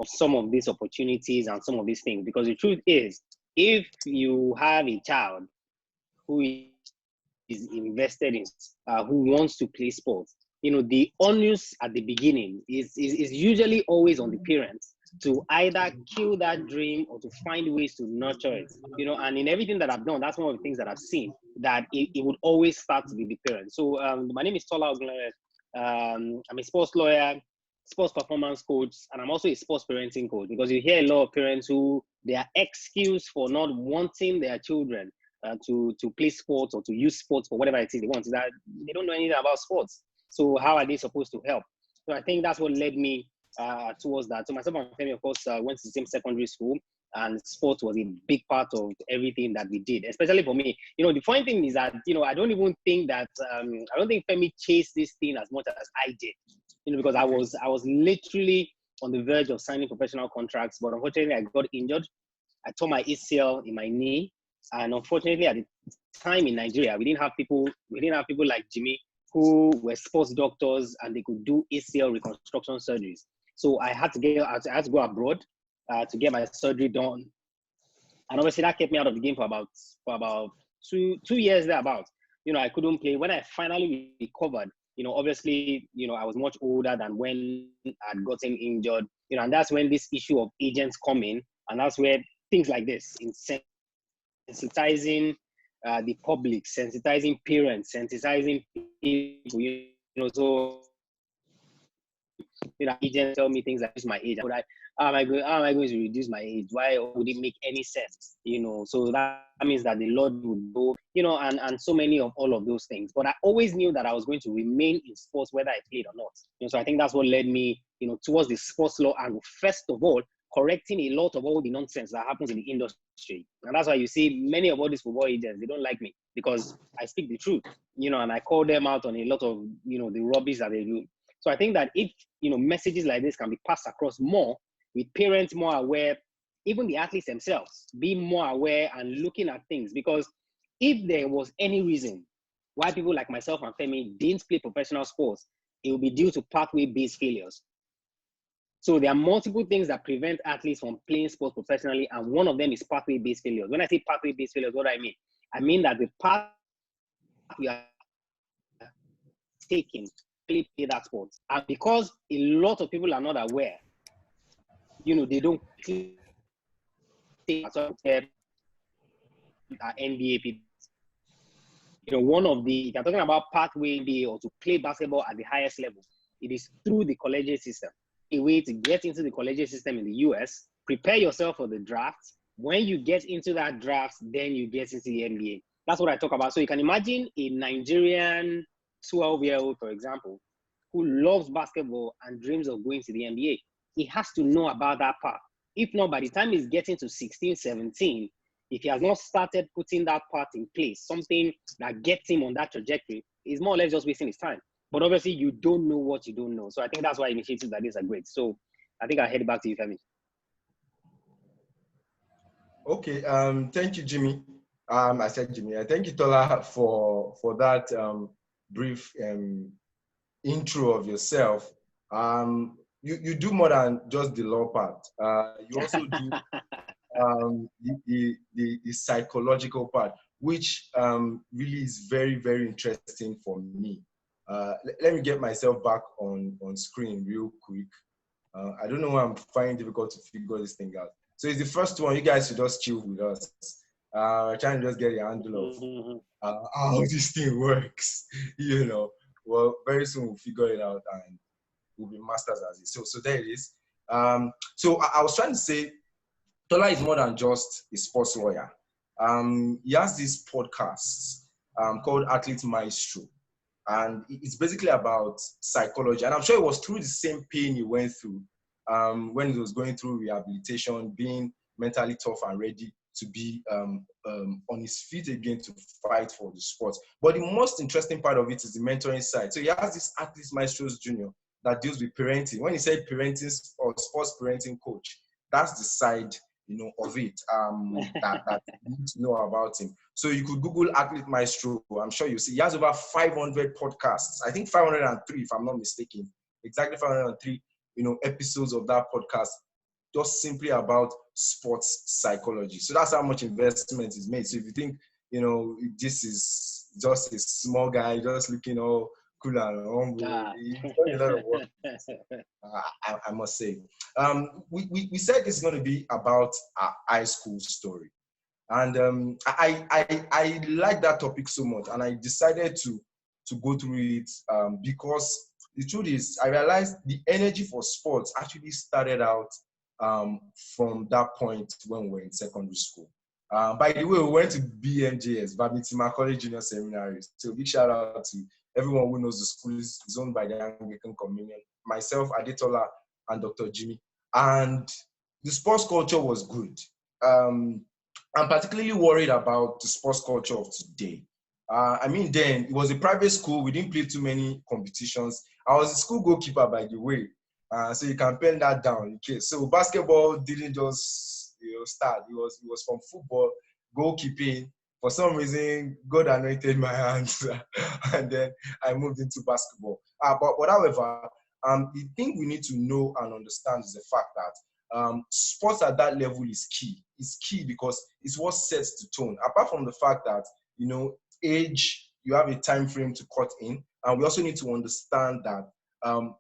some of these opportunities and some of these things. Because the truth is, if you have a child who is invested in, who wants to play sports, the onus at the beginning is usually always on the parents to either kill that dream or to find ways to nurture it. And in everything that I've done, that's one of the things that I've seen, that it would always start with the parents. So my name is Tola, Ogunlewe. I'm a sports lawyer, sports performance coach, and I'm also a sports parenting coach, because you hear a lot of parents who their excuse for not wanting their children to play sports or to use sports for whatever it is they want is that they don't know anything about sports. So how are they supposed to help? So I think that's what led me towards that. So myself and Femi, of course, went to the same secondary school, and sports was a big part of everything that we did, especially for me. The funny thing is that, I don't even think that, I don't think Femi chased this thing as much as I did, because I was literally on the verge of signing professional contracts, but unfortunately I got injured. I tore my ACL in my knee. And unfortunately, at the time in Nigeria, we didn't have people like Jimmy who were sports doctors and they could do ACL reconstruction surgeries. So I had to go abroad to get my surgery done. And obviously that kept me out of the game for about two years thereabout. I couldn't play. When I finally recovered, obviously, I was much older than when I'd gotten injured, and that's when this issue of agents come in, and that's where things like this, sensitizing the public, sensitizing parents, sensitizing people, so agents tell me things like, this is my age. How am I going to reduce my age? Why would it make any sense? So that means that the Lord would go, and so many of all of those things. But I always knew that I was going to remain in sports whether I played or not. So I think that's what led me, towards the sports law angle. First of all, correcting a lot of all the nonsense that happens in the industry. And that's why you see many of all these football agents, they don't like me because I speak the truth, and I call them out on a lot of, the rubbish that they do. So I think that if, messages like this can be passed across more, with parents more aware, even the athletes themselves being more aware and looking at things. Because if there was any reason why people like myself and Femi didn't play professional sports, it would be due to pathway-based failures. So there are multiple things that prevent athletes from playing sports professionally, and one of them is pathway-based failures. When I say pathway-based failures, what do I mean? I mean that the path you are taking to play that sport, and because a lot of people are not aware, they don't take NBA people. One of the, if you're talking about pathway NBA or to play basketball at the highest level, it is through the collegiate system. A way to get into the collegiate system in the US, prepare yourself for the draft. When you get into that draft, then you get into the NBA. That's what I talk about. So you can imagine a Nigerian 12-year-old, for example, who loves basketball and dreams of going to the NBA. He has to know about that part. If not, by the time he's getting to 16, 17, if he has not started putting that part in place, something that gets him on that trajectory, he's more or less just wasting his time. But obviously, you don't know what you don't know. So I think that's why initiatives like this are great. So I think I'll head back to you, Femi. Okay, thank you, Jimmy. I said Jimmy. Thank you, Tola, for that brief intro of yourself. You do more than just the law part. You also do the psychological part, which really is very, very interesting for me. Let me get myself back on screen real quick. I don't know why I'm finding it difficult to figure this thing out. So it's the first one. You guys should just chill with us. Trying to just get a handle of how this thing works. Well, very soon we'll figure it out and we'll be masters as it. So there it is. So I was trying to say, Tola is more than just a sports lawyer. He has these podcasts called Athlete Maestro. And it's basically about psychology. And I'm sure it was through the same pain he went through when he was going through rehabilitation, being mentally tough and ready to be on his feet again to fight for the sport. But the most interesting part of it is the mentoring side. So he has this Athlete Maestros Junior that deals with parenting. When he said parenting or sports parenting coach, that's the side of it that you need to know about him. So you could Google Athlete Maestro. I'm sure you see he has over 500 podcasts. I think 503, if I'm not mistaken. Exactly 503, episodes of that podcast just simply about sports psychology. So that's how much investment is made. So if you think, this is just a small guy just looking all cool and humble, he's done a lot of work. I must say. We said it's going to be about a high school story. And I like that topic so much, and I decided to go through it because the truth is, I realized the energy for sports actually started out from that point when we were in secondary school. By the way, we went to BMJS, Babintima College Junior Seminary. So big shout out to everyone who knows the school is owned by the Anglican Communion. Myself, Tola, and Dr. Jimmy. And the sports culture was good. I'm particularly worried about the sports culture of today. Then it was a private school. We didn't play too many competitions. I was a school goalkeeper, by the way. So you can pen that down. Okay. So basketball didn't just start. It was from football, goalkeeping. For some reason, God anointed my hands, and then I moved into basketball. But however, the thing we need to know and understand is the fact that sports at that level is key. It's key because it's what sets the tone. Apart from the fact that, age, you have a time frame to cut in. And we also need to understand that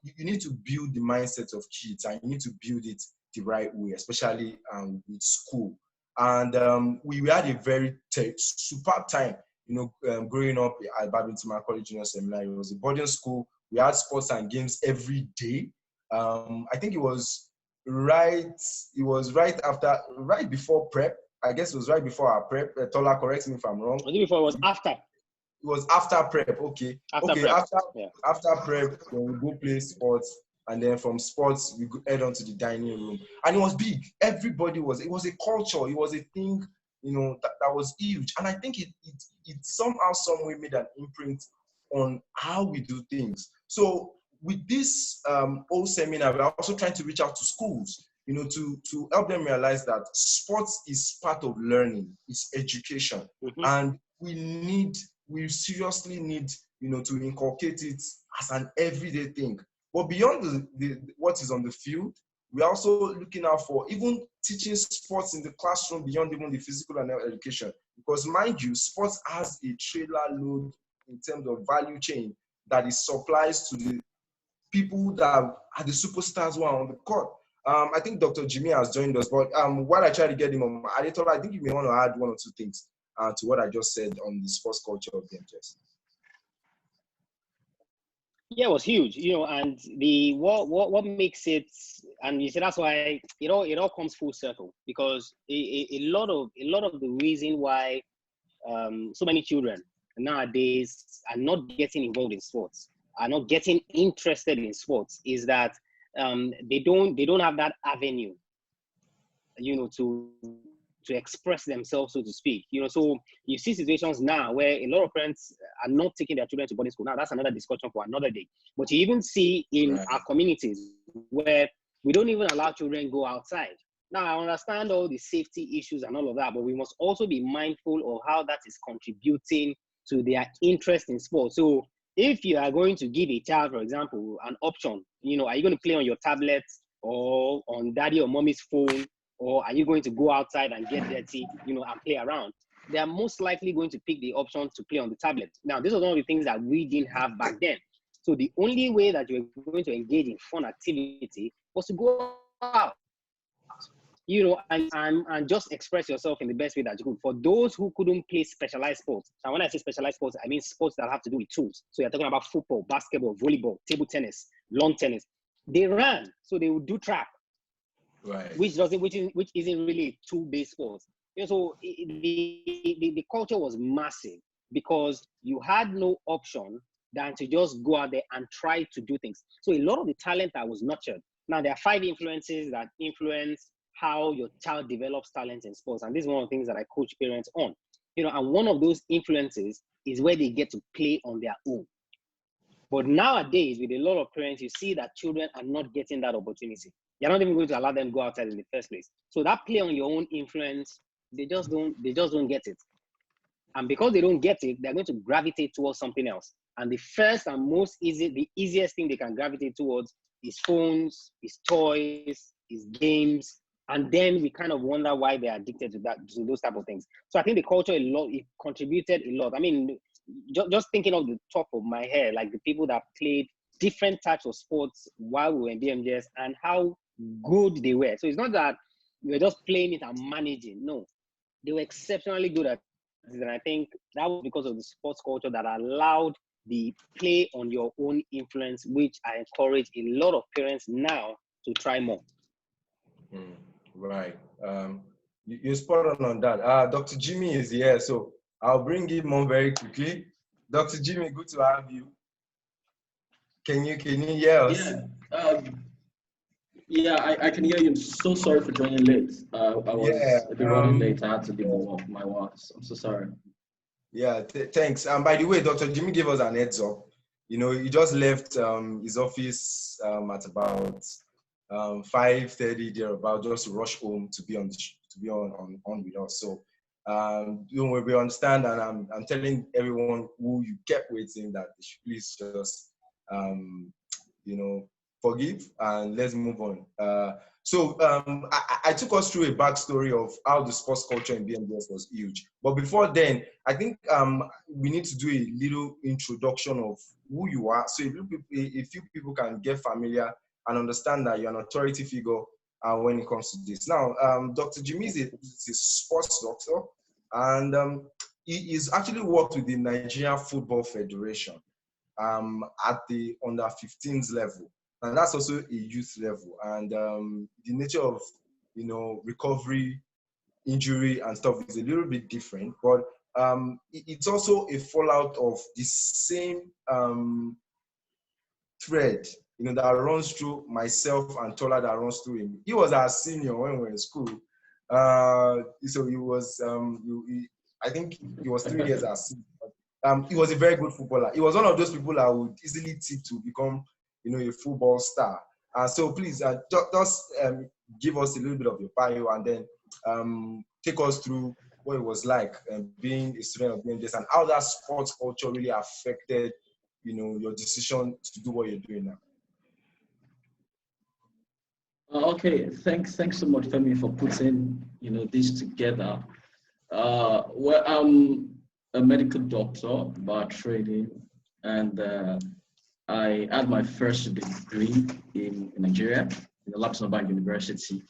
you need to build the mindset of kids, and you need to build it the right way, especially with school. And we had a very superb time, growing up at Babintima College Junior Seminary. It was a boarding school. We had sports and games every day. I think it was right before prep. I guess it was right before our prep. Tola, correct me if I'm wrong. I think before it was after. It was after prep. Okay. After prep, then we go play sports, and then from sports we go head on to the dining room, and it was big. It was a culture. It was a thing, that was huge, and I think it somehow, some way made an imprint on how we do things. So with this whole seminar, we're also trying to reach out to schools, to help them realize that sports is part of learning, it's education, and we seriously need, to inculcate it as an everyday thing. But beyond what is on the field, we're also looking out for even teaching sports in the classroom beyond even the physical and health education. Because mind you, sports has a trailer load in terms of value chain that it supplies to the people that are the superstars who are on the court. I think Dr. Jimmy has joined us, but while I try to get him on, I think you may want to add one or two things to what I just said on the sports culture of BMJS. Yeah, it was huge, and the what makes it, and you see that's why it all comes full circle, because a lot of the reason why so many children nowadays are not getting involved in sports, are not getting interested in sports, is that they don't have that avenue, to express themselves, so to speak. So you see situations now where a lot of parents are not taking their children to boarding school. Now that's another discussion for another day. But you even see in our communities where we don't even allow children go outside. Now I understand all the safety issues and all of that, but we must also be mindful of how that is contributing to their interest in sports. So if you are going to give a child, for example, an option, are you going to play on your tablet or on daddy or mommy's phone? Or are you going to go outside and get dirty, and play around? They are most likely going to pick the option to play on the tablet. Now, this was one of the things that we didn't have back then. So the only way that you were going to engage in fun activity was to go out, and just express yourself in the best way that you could. For those who couldn't play specialized sports, and when I say specialized sports, I mean sports that have to do with tools. So you're talking about football, basketball, volleyball, table tennis, lawn tennis. They ran, so they would do track. Right. Which isn't really a tool-based sport. So the culture was massive because you had no option than to just go out there and try to do things. So a lot of the talent that was nurtured. Now there are 5 influences that influence how your child develops talent in sports, and this is one of the things that I coach parents on. And one of those influences is where they get to play on their own. But nowadays, with a lot of parents, you see that children are not getting that opportunity. You're not even going to allow them to go outside in the first place. So that play on your own influence, they just don't get it. And because they don't get it, they're going to gravitate towards something else. And the first and the easiest thing they can gravitate towards is phones, is toys, is games, and then we kind of wonder why they're addicted to those type of things. So I think the culture it contributed a lot. I mean, just thinking of the top of my head, like the people that played different types of sports while we were in BMJS and how good they were. So it's not that we were just playing it and managing. No, they were exceptionally good at it. And I think that was because of the sports culture that allowed the play on your own influence, which I encourage a lot of parents now to try more. Right. You're spot on that. Dr. Jimmy is here, so I'll bring him on very quickly. Dr. Jimmy, good to have you. Can you hear us? Yeah, I can hear you. I'm so sorry for joining late. I was a bit running late. I had to leave my works. I'm so sorry. Yeah, thanks. By the way, Dr. Jimmy gave us an heads up. You know, he just left his office at about 5:30 there, about just to rush home to be on with us. So we understand, and I'm telling everyone who you kept waiting that they should please just forgive and let's move on. So I took us through a backstory of how the sports culture in BMJS was huge. But before then, I think we need to do a little introduction of who you are. So if few people can get familiar and understand that you're an authority figure when it comes to this. Now, Dr. Jimmy is a sports doctor, and he is actually worked with the Nigerian Football Federation at the under 15s level. And that's also a youth level. And the nature of, recovery, injury and stuff is a little bit different, but it's also a fallout of the same thread, that runs through myself and Tola, that runs through him. He was our senior when we were in school. So he was, I think he was 3 years our senior. He was a very good footballer. He was one of those people I would easily tip to become, a football star. So please just give us a little bit of your bio and then take us through what it was like being a student of BMJS and how that sports culture really affected, your decision to do what you're doing now. Okay, thanks so much, Femi, for putting this together. Well, I'm a medical doctor by training, and I had my first degree in Nigeria, in the Luxembourg Bank University.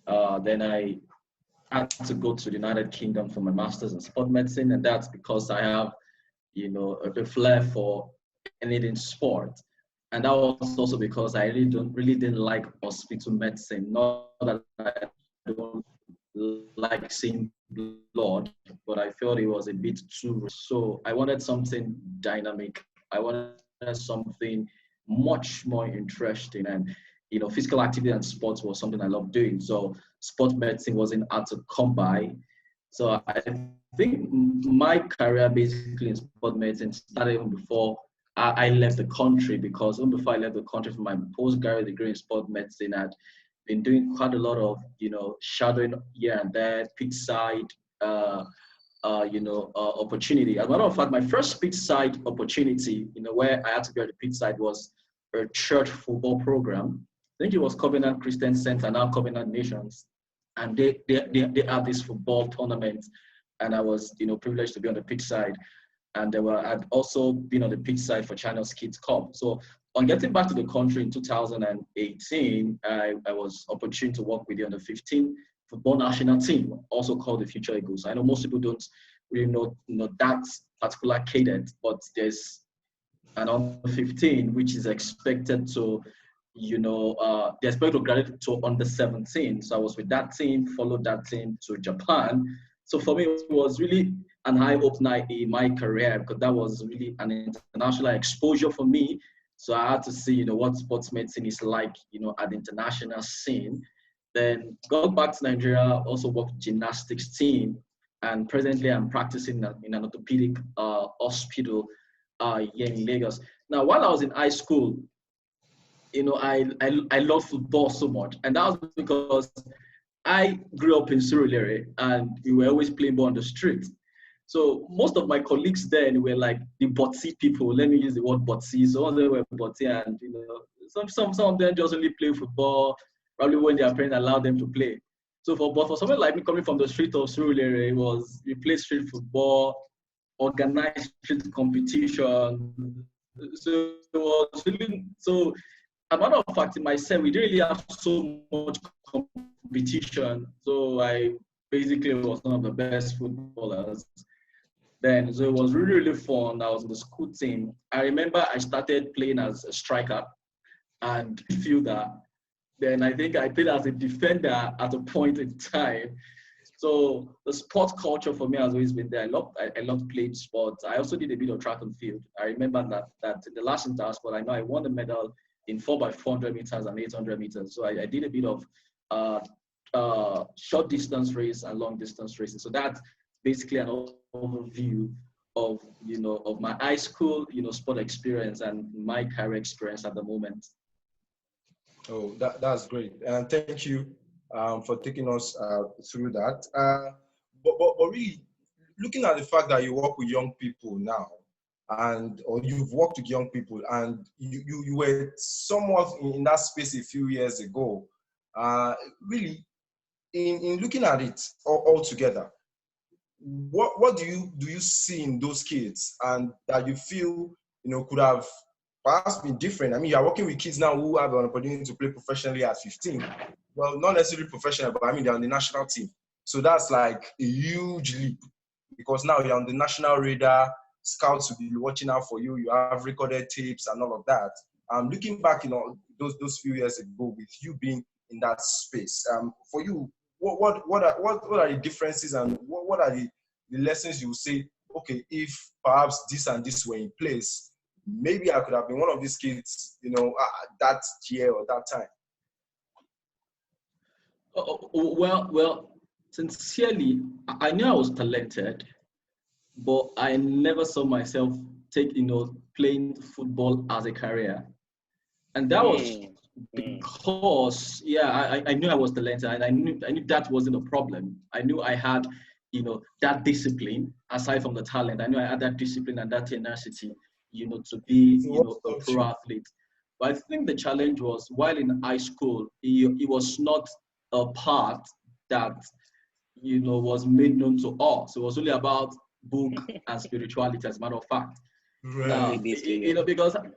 Then I had to go to the United Kingdom for my master's in sport medicine, and that's because I have, a flair for anything sport. And that was also because I really didn't like hospital medicine. Not that I don't like seeing blood, but I felt it was a bit too. So I wanted something dynamic. I wanted something much more interesting, and physical activity and sports was something I loved doing. So sports medicine wasn't hard to come by. So I think my career basically in sport medicine started even before I left the country, because even before I left the country for my postgraduate degree in sport medicine, I'd been doing quite a lot of shadowing here and there, pitch side opportunity. As a matter of fact, my first pitch side opportunity, where I had to be at the pitch side, was a church football program. I think it was Covenant Christian Center, now Covenant Nations, and they had this football tournament, and I was privileged to be on the pitch side. And I'd also been on the pitch side for China's Kids Cup. So on getting back to the country in 2018, I was opportune to work with the under 15 football national team, also called the Future Eagles. I know most people don't really know that particular cadence, but there's an under 15 which is expected to, they're expected to graduate to under 17. So I was with that team, followed that team to Japan. So for me, it was really an eye-opener in my career, because that was really an international exposure for me. So I had to see, what sports medicine is like, at the international scene. Then got back to Nigeria, also worked with gymnastics team, and presently I'm practicing in an orthopedic hospital here in Lagos. Now, while I was in high school, I love football so much, and that was because I grew up in Surulere, and we were always playing ball on the street. So most of my colleagues then were like the botsy people. Let me use the word botsy. So they were botsy, and some of them just only play football. probably when their parents allowed them to play. So for someone like me coming from the street of Surulere, we played street football, organized street competition. So it was really, so as a matter of fact, in myself, we didn't really have so much competition. So I basically was one of the best footballers then. So it was really, really fun. I was in the school team. I remember I started playing as a striker and fielder. Then I think I played as a defender at a point in time. So the sport culture for me has always been there. I loved playing sports. I also did a bit of track and field. I remember that in the last inter sport, I know I won a medal in 4x400 meters and 800 meters. So I did a bit of short distance race and long distance races. So that's basically an overview of of my high school sport experience and my career experience at the moment. Oh, that's great, and thank you for taking us through that. But really, looking at the fact that you work with young people now, or you've worked with young people, and you were somewhat in that space a few years ago. Really, in looking at it all together, what do you see in those kids, and that you feel could have perhaps been different? I mean, you are working with kids now who have an opportunity to play professionally at 15. Well, not necessarily professional, but I mean, they're on the national team. So that's like a huge leap, because now you're on the national radar, scouts will be watching out for you, you have recorded tapes and all of that. Looking back, those few years ago, with you being in that space, for you, what are the differences, and what are the lessons you say, okay, if perhaps this and this were in place, maybe I could have been one of these kids, that year or that time? Well, sincerely, I knew I was talented, but I never saw myself playing football as a career. And that was because, I knew I was talented, and I knew that wasn't a problem. I knew I had, that discipline aside from the talent. I knew I had that discipline and that tenacity, to be, a pro athlete. But I think the challenge was, while in high school, it was not a part that, was made known to us. It was only about book and spirituality, as a matter of fact. Right. Because and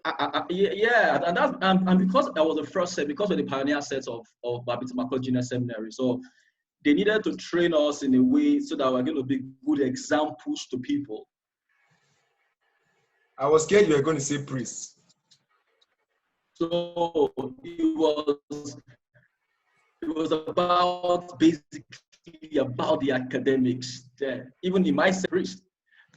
because I was the first set, because of the pioneer set of Babitama Junior Seminary, so they needed to train us in a way so that we're going to be good examples to people. I was scared you were going to say priest. So it was about basically about the academics there, even in my priest.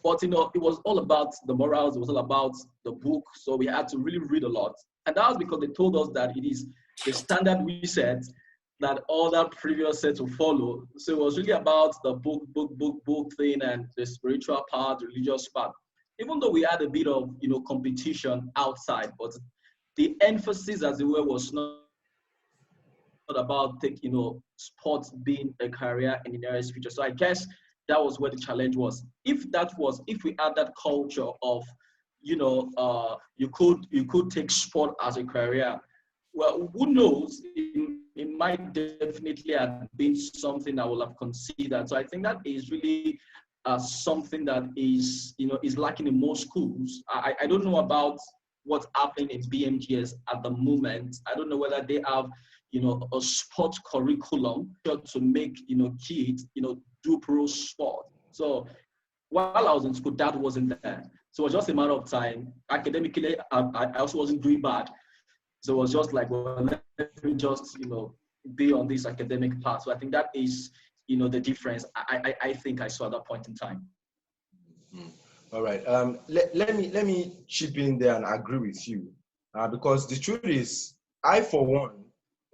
But it was all about the morals, it was all about the book. So we had to really read a lot. And that was because they told us that it is the standard we set that all that previous sets will follow. So it was really about the book thing, and the spiritual part, the religious part. Even though we had a bit of competition outside, but the emphasis, as it were, was not about sports being a career in the nearest future. So I guess that was where the challenge was. If we had that culture of, you could take sport as a career, well, who knows? It might definitely have been something I will have considered. So I think that is really something that is lacking in most schools. I don't know about what's happening in BMGS at the moment. I don't know whether they have a sport curriculum to make kids do pro sport. So while I was in school, that wasn't there. So it was just a matter of time. Academically, I also wasn't doing bad. So it was just like, well, let me just be on this academic path. So I think that is the difference I think I saw at that point in time. All right. Let me chip in there and agree with you, because the truth is, I, for one,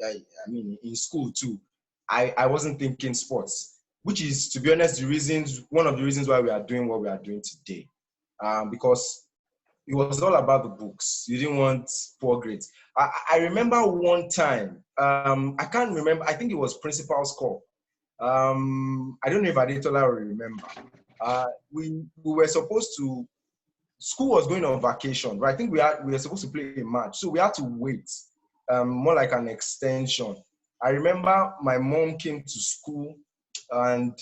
I mean, in school too, I wasn't thinking sports, which is, to be honest, one of the reasons why we are doing what we are doing today, because it was all about the books. You didn't want poor grades. I remember one time, I can't remember, I think it was principal's call. I don't know if Tola will remember. We were supposed to, school was going on vacation, right? I think we were supposed to play a match, so we had to wait, more like an extension. I remember my mom came to school, and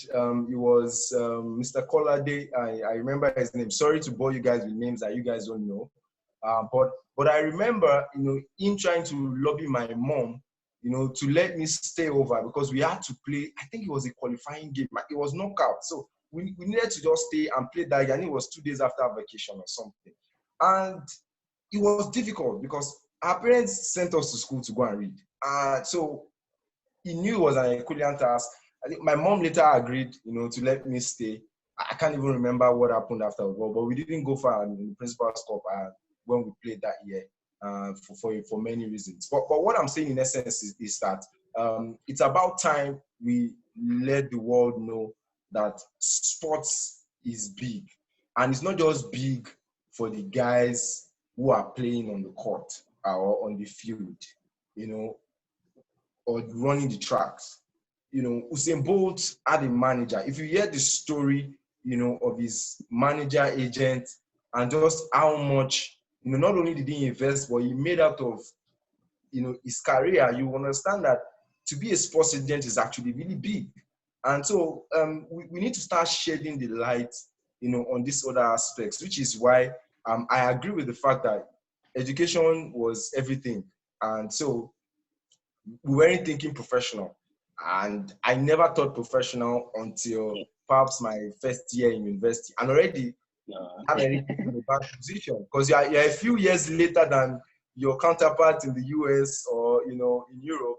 it was Mr. Kolade. I remember his name. Sorry to bore you guys with names that you guys don't know. But I remember, him trying to lobby my mom, to let me stay over because we had to play. I think it was a qualifying game. It was knockout. So we needed to just stay and play that. And it was 2 days after vacation or something. And it was difficult because our parents sent us to school to go and read. So he knew it was an Herculean task. I think my mom later agreed, to let me stay. I can't even remember what happened after, but we didn't go far in the Principal's Cup when we played that year for many reasons. But what I'm saying in essence is that it's about time we let the world know that sports is big. And it's not just big for the guys who are playing on the court or on the field, or running the tracks. Usain Bolt had a manager. If you hear the story, of his manager, agent, and just how much, not only did he invest, but he made out of, his career, you understand that to be a sports agent is actually really big. And so we need to start shedding the light, on these other aspects, which is why I agree with the fact that education was everything. And so we weren't thinking professional. And I never thought professional until perhaps my first year in university. And already I'm in a bad position because you're a few years later than your counterpart in the US or, in Europe.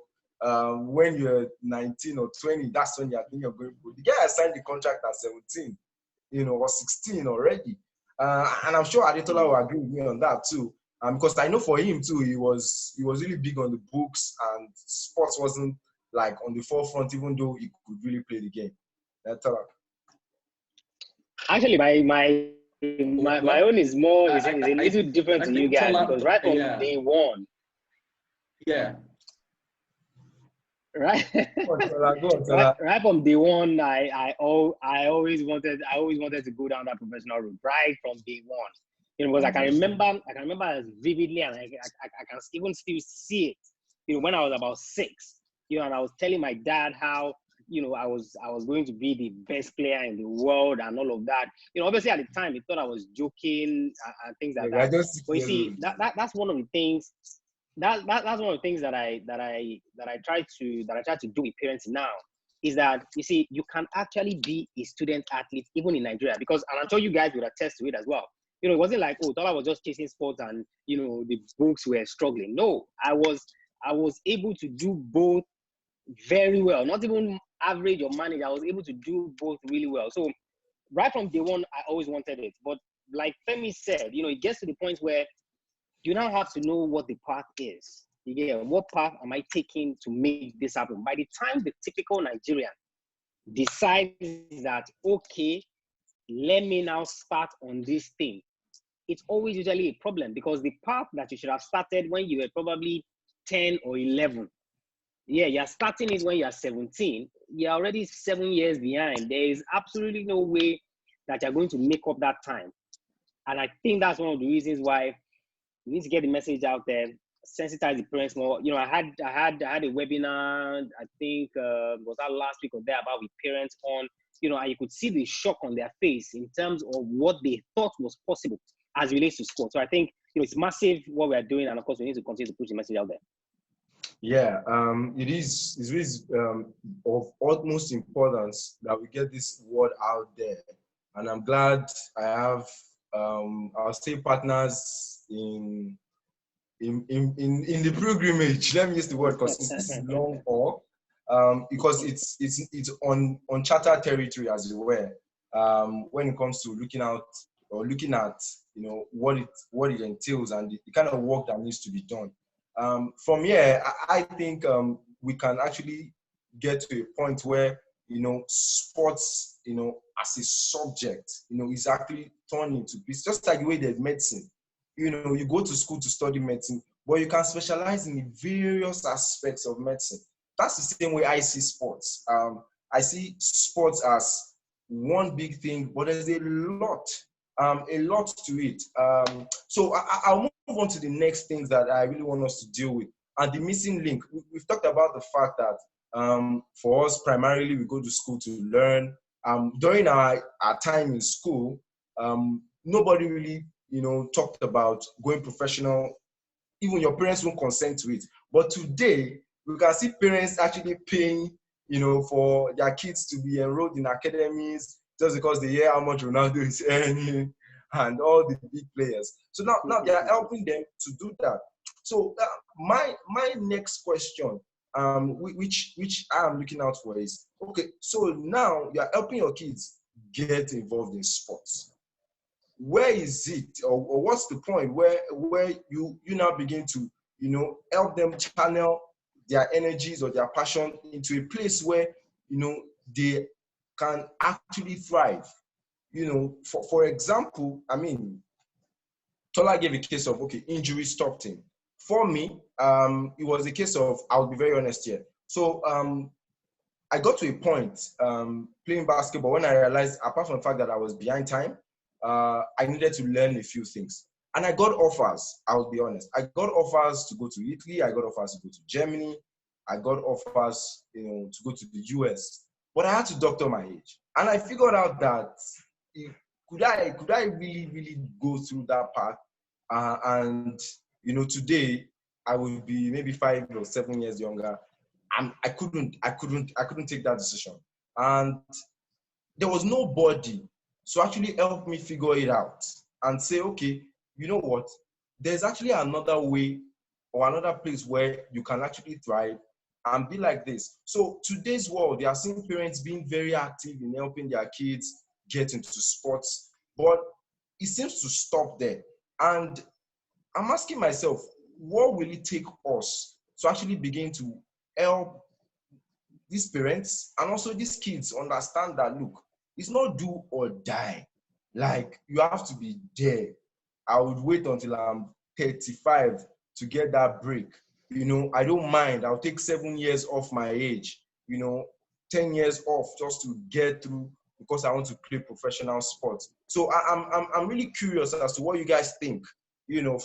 When you're 19 or 20, that's when you're thinking of going pro. The guy signed the contract at 17, or 16 already. And I'm sure Adetola will agree with me on that too. Because I know for him too, he was really big on the books, and sports wasn't like on the forefront, even though he could really play the game. Actually, my own is more is a little different to you guys, because right from day one. Yeah. Right. Right from day one, I always wanted to go down that professional route right from day one. Because I can remember as vividly, and I can even still see it. When I was about 6, and I was telling my dad how I was going to be the best player in the world and all of that. Obviously at the time he thought I was joking and things like that. But you see, that's one of the things. That's one of the things that I try to do with parents now, is that you see, you can actually be a student athlete even in Nigeria, because, and I'm sure you guys would attest to it as well. It wasn't like, oh, Tola was just chasing sports and the books were struggling. No, I was able to do both very well. Not even average or manage. I was able to do both really well. So right from day one, I always wanted it. But like Femi said, it gets to the point where you now have to know what the path is. What path am I taking to make this happen? By the time the typical Nigerian decides that, okay, let me now start on this thing, it's always usually a problem, because the path that you should have started when you were probably 10 or 11, you're starting it when you're 17, you're already 7 years behind. There is absolutely no way that you're going to make up that time. And I think that's one of the reasons why we need to get the message out there, sensitize the parents more. I had a webinar, I think was that last week or there, about with parents on, and you could see the shock on their face in terms of what they thought was possible as it relates to sport. So I think it's massive what we're doing, and of course we need to continue to push the message out there. Yeah, it's really of utmost importance that we get this word out there, and I'm glad I have our state partners in the pilgrimage. Let me use the word, because it's long haul, because it's on uncharted territory, as it were, when it comes to looking at what it entails and the kind of work that needs to be done. From here, I think we can actually get to a point where sports, as a subject, is actually turned into, it's just like the way there's medicine. You go to school to study medicine, but you can specialize in the various aspects of medicine. That's the same way I see sports. I see sports as one big thing, but there's a lot to it. So I'll move on to the next things that I really want us to deal with. And the missing link, we've talked about the fact that for us, primarily, we go to school to learn. During our time in school, nobody really, talked about going professional. Even your parents won't consent to it. But today, we can see parents actually paying, for their kids to be enrolled in academies just because they hear how much Ronaldo is earning and all the big players. So now they are helping them to do that. So my next question, which I am looking out for is, okay, so now you are helping your kids get involved in sports. Where is it, or what's the point where you now begin to, help them channel their energies or their passion into a place where, they can actually thrive? For example, I mean, Tola gave a case of, okay, injury stopped him. For me, it was a case of, I'll be very honest here. So I got to a point playing basketball when I realized, apart from the fact that I was behind time, I needed to learn a few things. And I got offers, I'll be honest. I got offers to go to Italy. I got offers to go to Germany. I got offers, to go to the US. But I had to doctor my age. And I figured out that could I really, really go through that path? And, today I would be maybe 5 or 7 years younger. I couldn't take that decision. And there was nobody to actually help me figure it out and say, okay, you know what? There's actually another way or another place where you can actually thrive and be like this. So today's world, they are seeing parents being very active in helping their kids get into sports, but it seems to stop there. And I'm asking myself, what will it take us to actually begin to help these parents and also these kids understand that, look, it's not do or die. Like, you have to be there. I would wait until I'm 35 to get that break. I don't mind. I'll take 7 years off my age, 10 years off just to get through because I want to play professional sports. So I'm really curious as to what you guys think.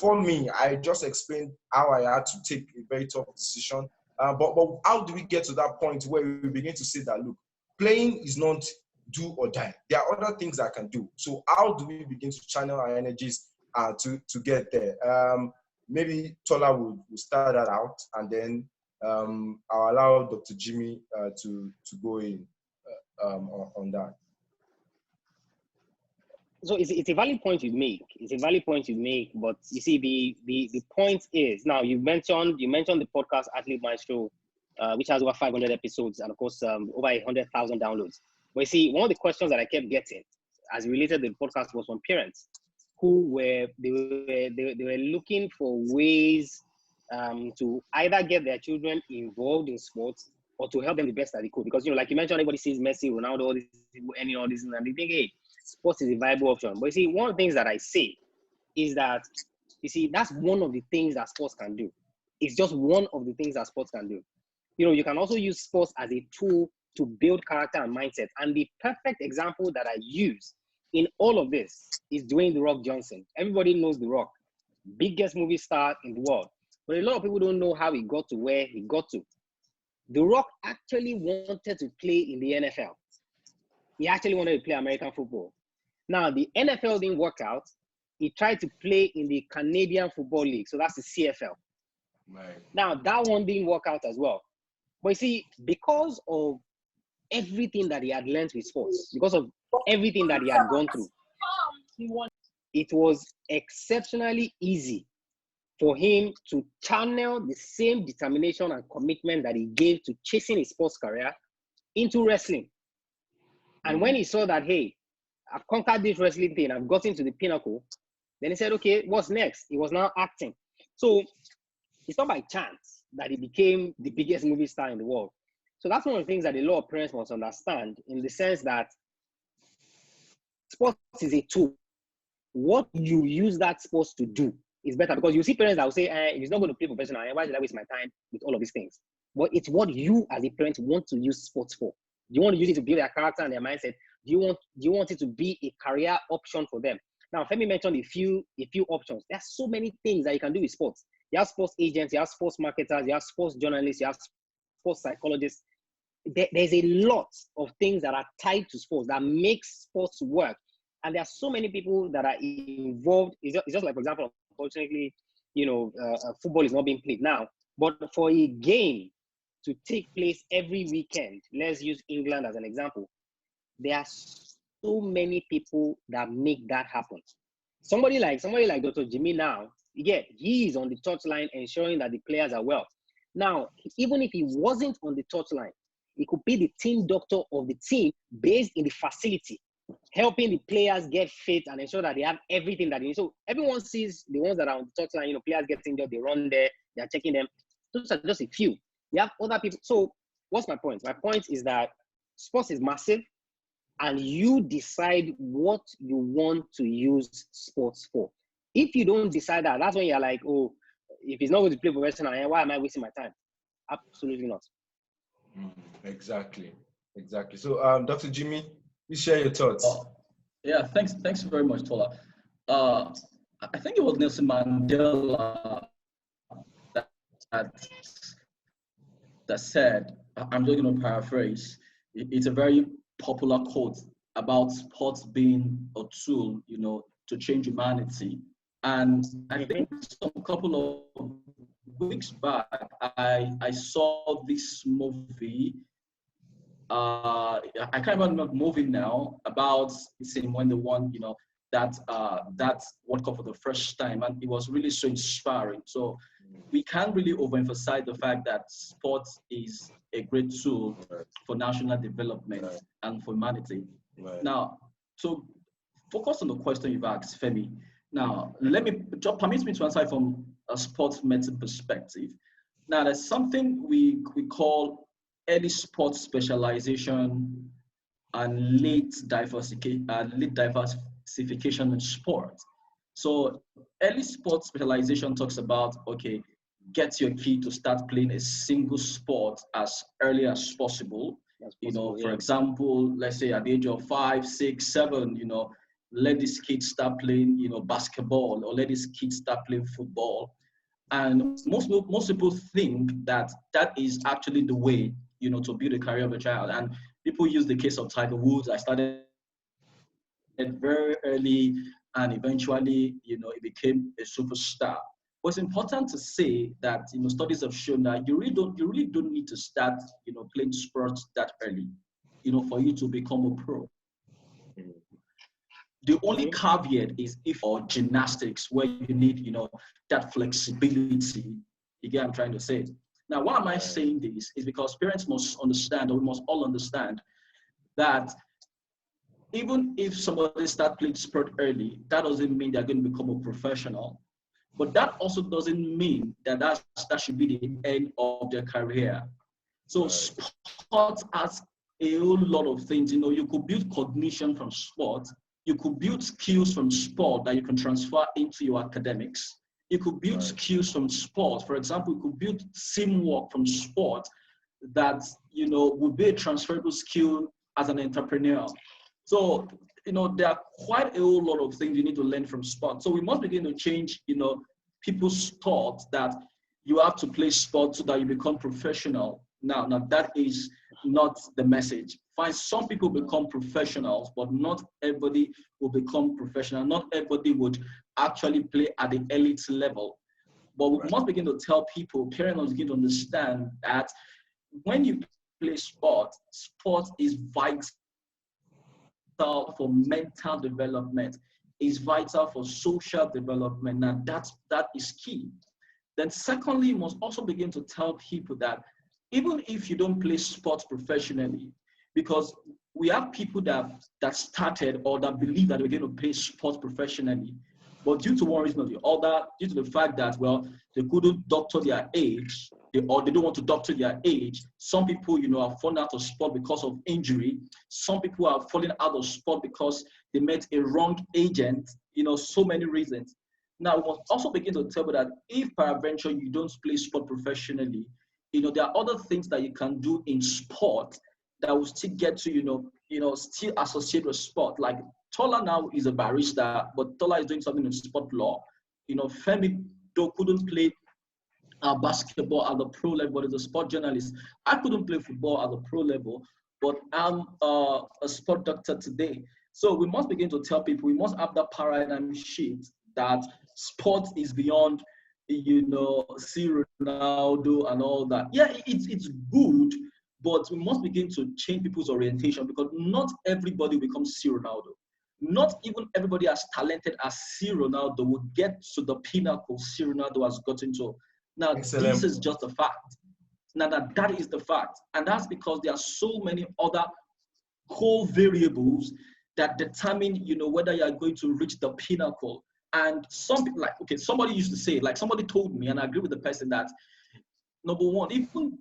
For me, I just explained how I had to take a very tough decision. But how do we get to that point where we begin to say that, look, playing is not do or die. There are other things I can do. So how do we begin to channel our energies to get there? Maybe Tola will start that out, and then I'll allow Dr. Jimmy to go in on that. So it's a valid point you make. It's a valid point you make, but you see, the point is, now you mentioned the podcast Athlete Maestro, which has over 500 episodes and of course over 100,000 downloads. But you see, one of the questions that I kept getting as related to the podcast was from parents who were looking for ways to either get their children involved in sports or to help them the best that they could. Because like you mentioned, everybody sees Messi, Ronaldo, all this, and they think, hey, sports is a viable option. But you see, one of the things that I say is that, you see, that's one of the things that sports can do. It's just one of the things that sports can do. You can also use sports as a tool to build character and mindset. And the perfect example that I use in all of this is Dwayne "The Rock" Johnson. Everybody knows The Rock, biggest movie star in the world. But a lot of people don't know how he got to where he got to. The Rock actually wanted to play in the NFL. He actually wanted to play American football. Now, the NFL didn't work out. He tried to play in the Canadian Football League. So that's the CFL. Right. Now, that one didn't work out as well. But you see, because of everything that he had learned with sports, because of everything that he had gone through, it was exceptionally easy for him to channel the same determination and commitment that he gave to chasing his sports career into wrestling. And when he saw that, hey, I've conquered this wrestling thing, I've gotten to the pinnacle, then he said, okay, what's next? He was now acting. So it's not by chance that he became the biggest movie star in the world. So that's one of the things that a lot of parents must understand, in the sense that sports is a tool. What you use that sports to do is better, because you see parents that will say, if he's not going to play professional, why should I waste my time with all of these things? But it's what you as a parent want to use sports for. Do you want to use it to build their character and their mindset? Do you want it to be a career option for them? Now, Femi mentioned a few options. There's so many things that you can do with sports. you have sports agents, you have sports marketers, you have sports journalists, you have sports psychologists. There's a lot of things that are tied to sports that make sports work. And there are so many people that are involved. It's just like, for example, unfortunately, football is not being played now. But for a game to take place every weekend, let's use England as an example, there are so many people that make that happen. Somebody like Dr. Jimmy now, again, he is on the touchline ensuring that the players are well. Now, even if he wasn't on the touchline, he could be the team doctor of the team based in the facility, helping the players get fit and ensure that they have everything that they need. So everyone sees the ones that are on the touchline, players get injured, they run there, they're checking them. Those are just a few. You have other people. So what's my point? My point is that sports is massive, and you decide what you want to use sports for. If you don't decide that, that's when you're like, oh, if he's not going to play professional, why am I wasting my time? Absolutely not. Exactly. So, Dr. Jimmy, please share your thoughts. Yeah, thanks very much, Tola. I think it was Nelson Mandela that said, I'm just going to paraphrase, it's a very popular quote about sports being a tool, to change humanity. And I think a couple of weeks back, I saw this movie. I can't remember the movie now, about when they won, that World Cup for the first time, and it was really so inspiring. So we can't really overemphasize the fact that sports is a great tool for national development and for humanity. Right. Now, so focus on the question you've asked, Femi. Now, permit me to answer from a sports medicine perspective. Now, there's something we call early sports specialization and late diversification in sport. So early sports specialization talks about, okay, get your kid to start playing a single sport as early as possible. For example, let's say at the age of 5, 6, 7, let this kid start playing, basketball, or let this kid start playing football. And most people think that is actually the way, to build a career of a child. And people use the case of Tiger Woods. I started very early, and eventually, he became a superstar. But it's important to say that, studies have shown that you really don't need to start, playing sports that early, for you to become a pro. The only caveat is if or gymnastics, where you need, that flexibility. You get what I'm trying to say? Now, why am I saying this? Is because parents must understand, or we must all understand, that even if somebody starts playing sport early, that doesn't mean they're going to become a professional. But that also doesn't mean that should be the end of their career. So sports has a whole lot of things. You could build cognition from sport. You could build skills from sport that you can transfer into your academics. You could build skills from sport. For example, you could build teamwork from sport that, would be a transferable skill as an entrepreneur. So, there are quite a whole lot of things you need to learn from sport. So we must begin to change, people's thoughts that you have to play sport so that you become professional. Now that is not the message. Fine, some people become professionals, but not everybody will become professional. Not everybody would actually play at the elite level. But we must begin to tell people, parents must begin to understand that when you play sport is vital for mental development, is vital for social development. Now that is key. Then secondly, you must also begin to tell people that even if you don't play sports professionally, because we have people that started or that believe that they're going to play sports professionally, but due to one reason or the other, due to the fact that, they couldn't doctor their age, or they don't want to doctor their age. Some people, are falling out of sport because of injury. Some people are falling out of sport because they met a wrong agent, so many reasons. Now, we must also begin to tell you that if peradventure you don't play sport professionally, there are other things that you can do in sport that will still get to, still associate with sport. Like Tola now is a barista, but Tola is doing something in sport law. Femi couldn't play basketball at the pro level, but as a sport journalist, I couldn't play football at the pro level, but I'm a sport doctor today. So we must begin to tell people, we must have that paradigm shift that sport is beyond, see Ronaldo and all that. Yeah, it's good, but we must begin to change people's orientation, because not everybody becomes C Ronaldo. Not even everybody as talented as C Ronaldo will get to the pinnacle C Ronaldo has gotten to. Now, Excellent. This is just a fact. Now, that is the fact. And that's because there are so many other core variables that determine, whether you are going to reach the pinnacle. And some people, somebody used to say, somebody told me, and I agree with the person, that number one, even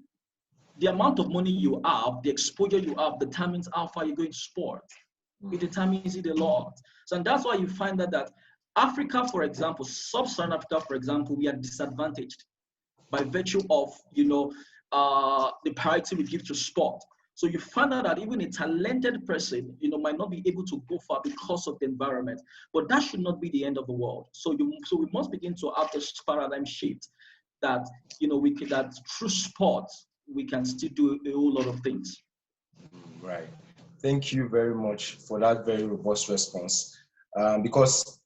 the amount of money you have, the exposure you have, determines how far you go in sport. It determines it a lot. So, and that's why you find that Africa, for example, sub-Saharan Africa, for example, we are disadvantaged by virtue of, the priority we give to sport. So you find out that even a talented person, might not be able to go far because of the environment. But that should not be the end of the world. So we must begin to have this paradigm shift that, that through sports, we can still do a whole lot of things. Right. Thank you very much for that very robust response. Because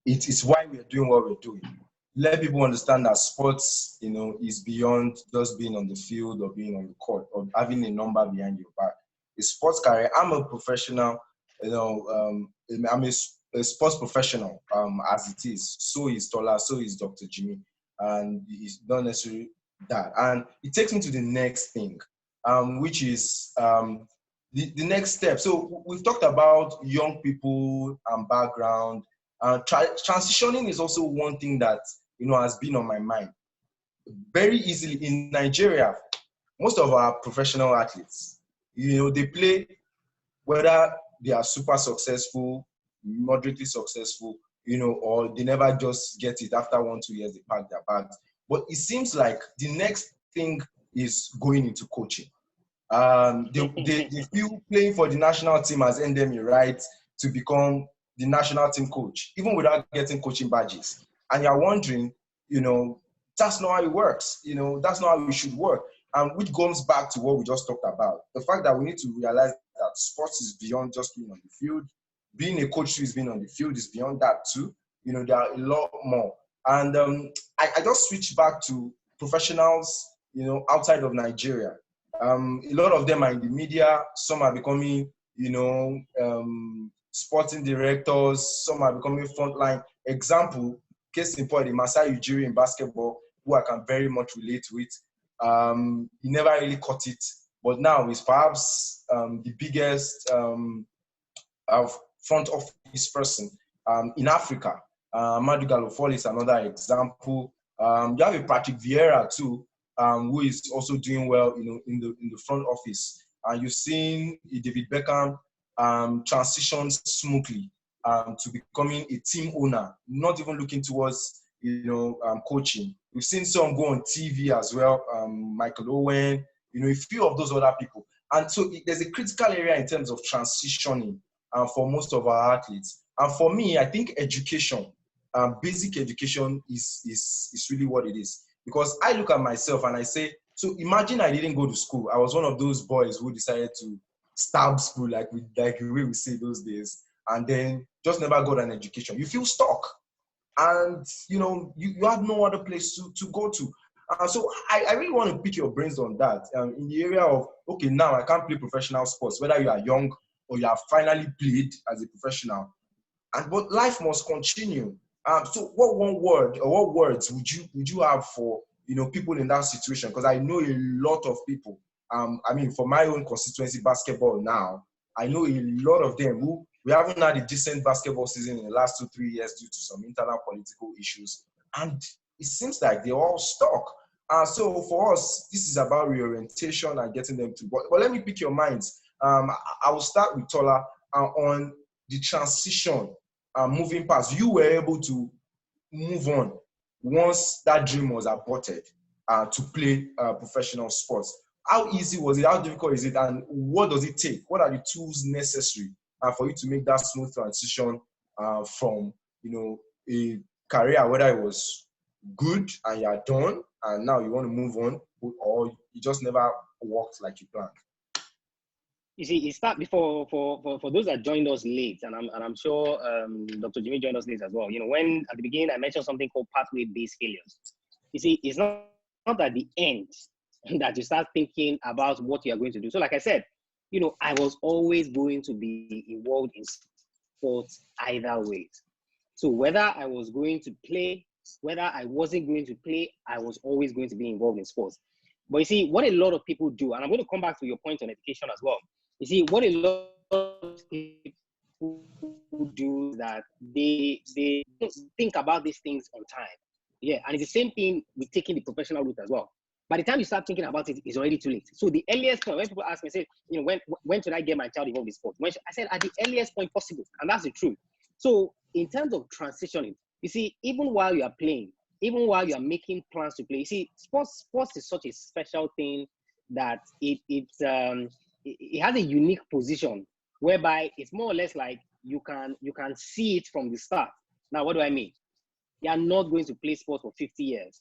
it is why we are doing what we're doing. Let people understand that sports, is beyond just being on the field or being on the court or having a number behind your back. A sports career, I'm a professional, I'm a sports professional, as it is. So is Tola, so is Dr. Jimmy. And it's not necessarily that. And it takes me to the next thing, which is the next step. So we've talked about young people and background. Transitioning is also one thing that has been on my mind. Very easily in Nigeria, most of our professional athletes, they play, whether they are super successful, moderately successful, or they never just get it after 1-2 years, they pack their bags. But it seems like the next thing is going into coaching. They feel playing for the national team has earned them a right to become the national team coach, even without getting coaching badges. And you're wondering, that's not how it works. That's not how it should work. And which goes back to what we just talked about. The fact that we need to realize that sports is beyond just being on the field. Being a coach who is being on the field is beyond that too. There are a lot more. And I just switched back to professionals, outside of Nigeria. A lot of them are in the media. Some are becoming, sporting directors. Some are becoming frontline. Example, case in point, the Masai Ujiri in basketball, who I can very much relate with. He never really caught it, but now he's perhaps the biggest front office person in Africa. Madu Galofol is another example. You have a Patrick Vieira too, who is also doing well, in the front office. And you've seen David Beckham transition smoothly to becoming a team owner, not even looking towards coaching. We've seen some go on TV as well, Michael Owen, a few of those other people. And so there's a critical area in terms of transitioning for most of our athletes. And for me, I think education, basic education is really what it is. Because I look at myself and I say, so imagine I didn't go to school. I was one of those boys who decided to stab school, like the way we say those days, and then just never got an education. You feel stuck. And, you have no other place to go to. So I really want to pick your brains on that in the area of, okay, now I can't play professional sports, whether you are young or you have finally played as a professional. But life must continue. So what one word or what words would you have for, people in that situation? Because I know a lot of people, for my own constituency basketball now, I know a lot of them who we haven't had a decent basketball season in the last 2-3 years due to some internal political issues. And it seems like they're all stuck. So for us, this is about reorientation and getting them to work. But let me pick your minds. I will start with Tola on the transition, moving past. You were able to move on once that dream was aborted to play professional sports. How easy was it? How difficult is it? And what does it take? What are the tools necessary for you to make that smooth transition from, a career, whether it was good and you're done, and now you want to move on, or you just never worked like you planned? You see, it started for those that joined us late, and I'm sure Dr. Jimmy joined us late as well. You know, when at the beginning I mentioned something called pathway-based failures. You see, it's not at the end that you start thinking about what you are going to do. So, like I said, you know, I was always going to be involved in sports either way. So whether I was going to play, whether I wasn't going to play, I was always going to be involved in sports. But you see, what a lot of people do, and I'm going to come back to your point on education as well. You see, what a lot of people do is that they think about these things on time. Yeah, and it's the same thing with taking the professional route as well. By the time you start thinking about it, it's already too late. So the earliest point, when people ask me, say, you know, when should I get my child involved in sports? I said at the earliest point possible, and that's the truth. So in terms of transitioning, you see, even while you are playing, even while you are making plans to play, you see, sports is such a special thing that it has a unique position whereby it's more or less like you can see it from the start. Now, what do I mean? You are not going to play sports for 50 years.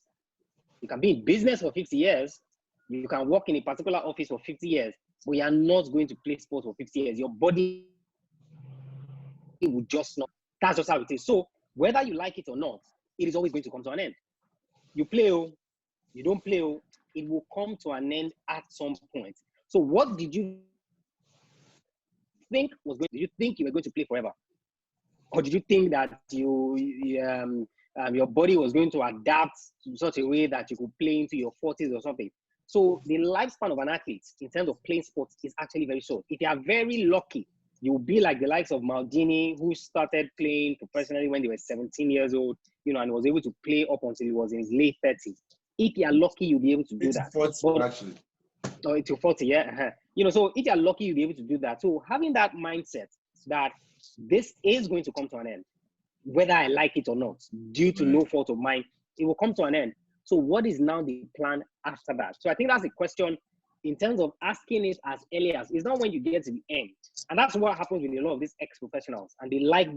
You can be in business for 50 years. You can work in a particular office for 50 years, but you are not going to play sports for 50 years. Your body will just not. That's just how it is. So whether you like it or not, it is always going to come to an end. You play, you don't play, it will come to an end at some point. So what did you think was going? Did you think you were going to play forever, or did you think that your body was going to adapt to such a way that you could play into your 40s or something? So the lifespan of an athlete in terms of playing sports is actually very short. If you are very lucky, you'll be like the likes of Maldini, who started playing professionally when they were 17 years old, you know, and was able to play up until he was in his late 30s. If you are lucky, you'll be able to do that. 40, actually. Or to 40, yeah. You know, so if you're lucky, you'll be able to do that. So having that mindset that this is going to come to an end, whether I like it or not, due to no fault of mine, it will come to an end. So what is now the plan after that? So I think that's the question in terms of asking it as early as, it's not when you get to the end. And that's what happens with a lot of these ex-professionals. And they like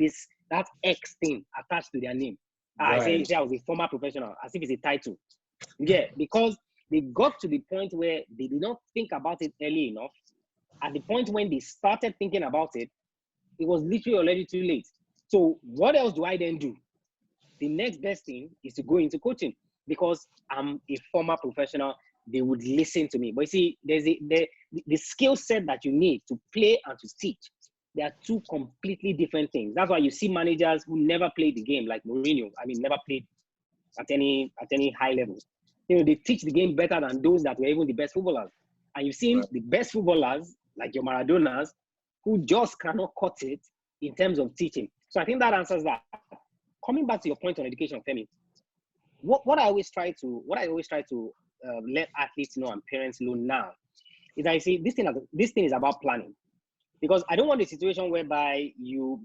that X thing attached to their name. Right. I say I was a former professional, as if it's a title. Yeah, because they got to the point where they did not think about it early enough. At the point when they started thinking about it, it was literally already too late. So what else do I then do? The next best thing is to go into coaching, because I'm a former professional. They would listen to me. But you see, there's the skill set that you need to play and to teach. They are two completely different things. That's why you see managers who never played the game, like Mourinho. I mean, never played at any high level. You know, they teach the game better than those that were even the best footballers. And you've seen the best footballers, like your Maradonas, who just cannot cut it in terms of teaching. So I think that answers that. Coming back to your point on education, Femi, what I always try to let athletes know and parents know now is that I say this thing is about planning, because I don't want a situation whereby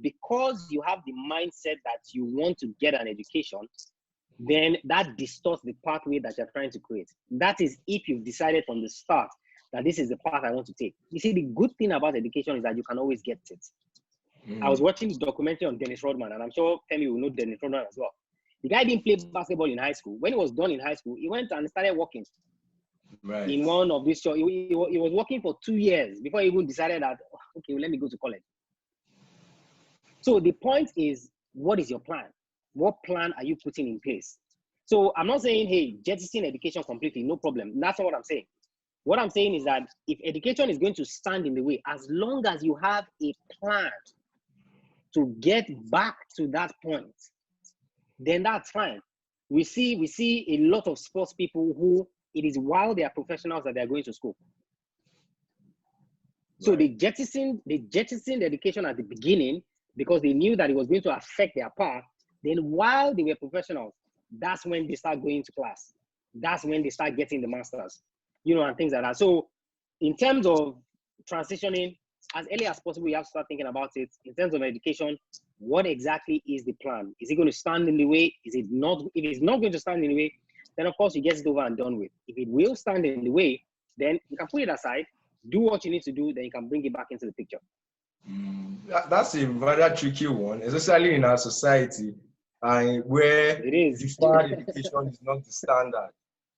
because you have the mindset that you want to get an education, then that distorts the pathway that you're trying to create. That is if you've decided from the start that this is the path I want to take. You see, the good thing about education is that you can always get it. I was watching this documentary on Dennis Rodman, and I'm sure Femi will know Dennis Rodman as well. The guy didn't play basketball in high school. When he was done in high school, he went and started working in one of these shows. He was working for 2 years before he even decided that, okay, well, let me go to college. So the point is, what is your plan? What plan are you putting in place? So I'm not saying, hey, jettison education completely, no problem. That's not what I'm saying. What I'm saying is that if education is going to stand in the way, as long as you have a plan to get back to that point, then that's fine. We see a lot of sports people who it is while they are professionals that they're going to school. So they jettisoned education at the beginning because they knew that it was going to affect their path. Then while they were professionals, that's when they start going to class. That's when they start getting the masters, you know, and things like that. So in terms of transitioning, as early as possible, you have to start thinking about it. In terms of education, what exactly is the plan? Is it going to stand in the way? Is it not? If it's not going to stand in the way, then of course you get it over and done with. If it will stand in the way, then you can put it aside, do what you need to do, then you can bring it back into the picture. That's a rather tricky one, especially in our society, where it is. deferred education is not the standard.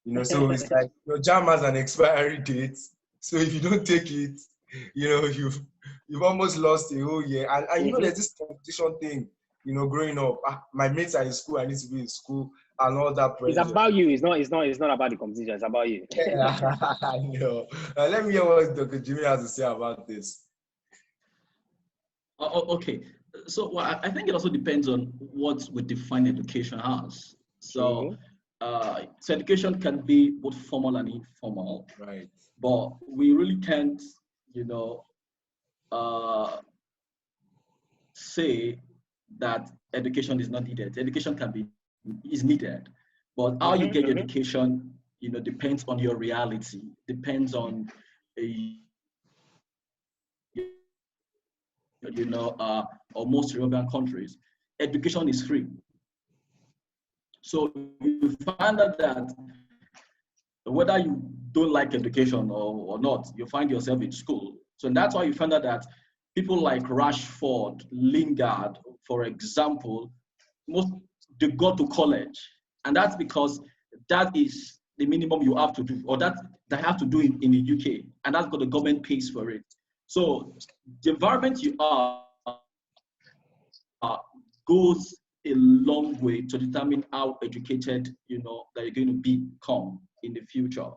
You know, so it's like your jam has an expiry date. So if you don't take it, you know, you've almost lost a whole year. And you know, there's this competition thing, you know, growing up. My mates are in school, I need to be in school, and all that pressure. It's about you. It's not about the competition. It's about you. Yeah, I know. Let me hear what Dr. Jimmy has to say about this. Okay. So well, I think it also depends on what we define education as. So, so education can be both formal and informal. Right. But we really can't, you know, say that education is not needed. Education is needed, but how you get your education, you know, depends on your reality. Depends on or most European countries, education is free. So you find out that whether you don't like education or not, you find yourself in school. So that's why you find out that people like Rashford, Lingard, for example, they go to college. And that's because that is the minimum you have to do, or that they have to do in the UK. And that's because the government pays for it. So the environment you are goes a long way to determine how educated, you know, that you're going to become in the future.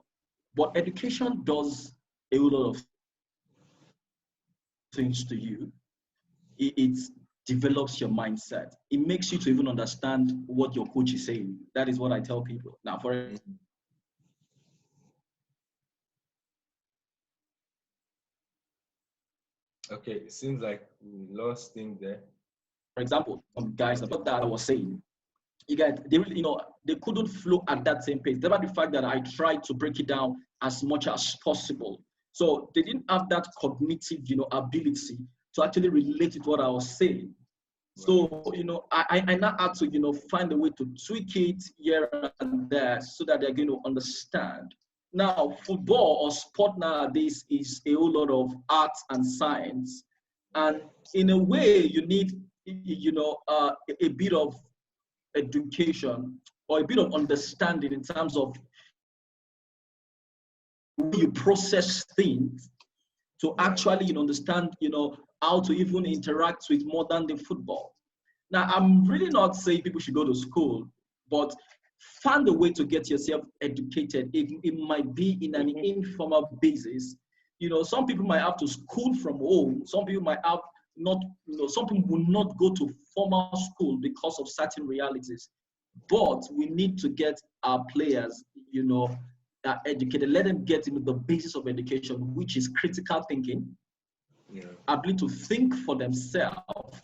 But education does a lot of things to you. It develops your mindset. It makes you to even understand what your coach is saying. That is what I tell people. Now, okay, it seems like we lost things there. For example, some guys about that I was saying, you guys, they really, you know, they couldn't flow at that same pace. Despite the fact that I tried to break it down as much as possible. So they didn't have that cognitive, you know, ability to actually relate to what I was saying. So, you know, I now had to, you know, find a way to tweak it here and there so that they're going to understand. Now, football or sport nowadays is a whole lot of art and science. And in a way, you need, you know, a bit of education or a bit of understanding in terms of you process things to actually, you know, understand, you know, how to even interact with modern day football. Now, I'm really not saying people should go to school, but find a way to get yourself educated. It might be in an informal basis. You know, some people might have to school from home. Some people might have not, you know, some people will not go to formal school because of certain realities. But we need to get our players, you know, educated. Let them get into the basis of education, which is critical thinking, ability to think for themselves.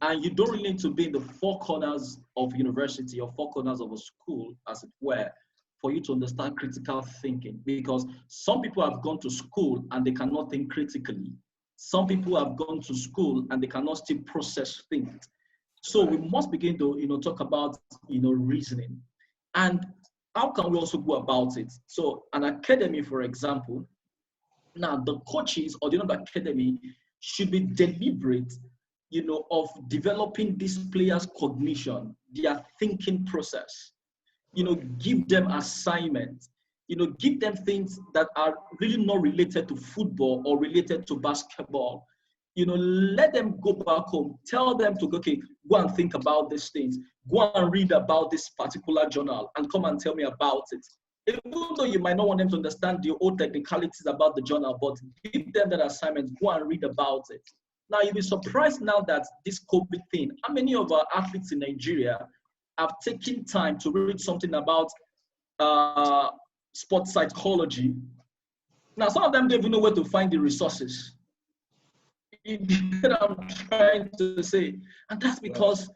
And you don't really need to be in the four corners of university or four corners of a school, as it were, for you to understand critical thinking. Because some people have gone to school and they cannot think critically. Some people have gone to school and they cannot still process things. So we must begin to, you know, talk about, you know, reasoning. And how can we also go about it? So an academy, for example, now the coaches or the academy should be deliberate, you know, of developing these players' cognition, their thinking process. You know, give them assignments. You know, give them things that are really not related to football or related to basketball. You know, let them go back home. Tell them to, okay, go and think about these things. Go and read about this particular journal and come and tell me about it. Even though you might not want them to understand the old technicalities about the journal, but give them that assignment. Go and read about it. Now, you'll be surprised now that this COVID thing, how many of our athletes in Nigeria have taken time to read something about sports psychology? Now, some of them don't even know where to find the resources. You get what I'm trying to say? And that's because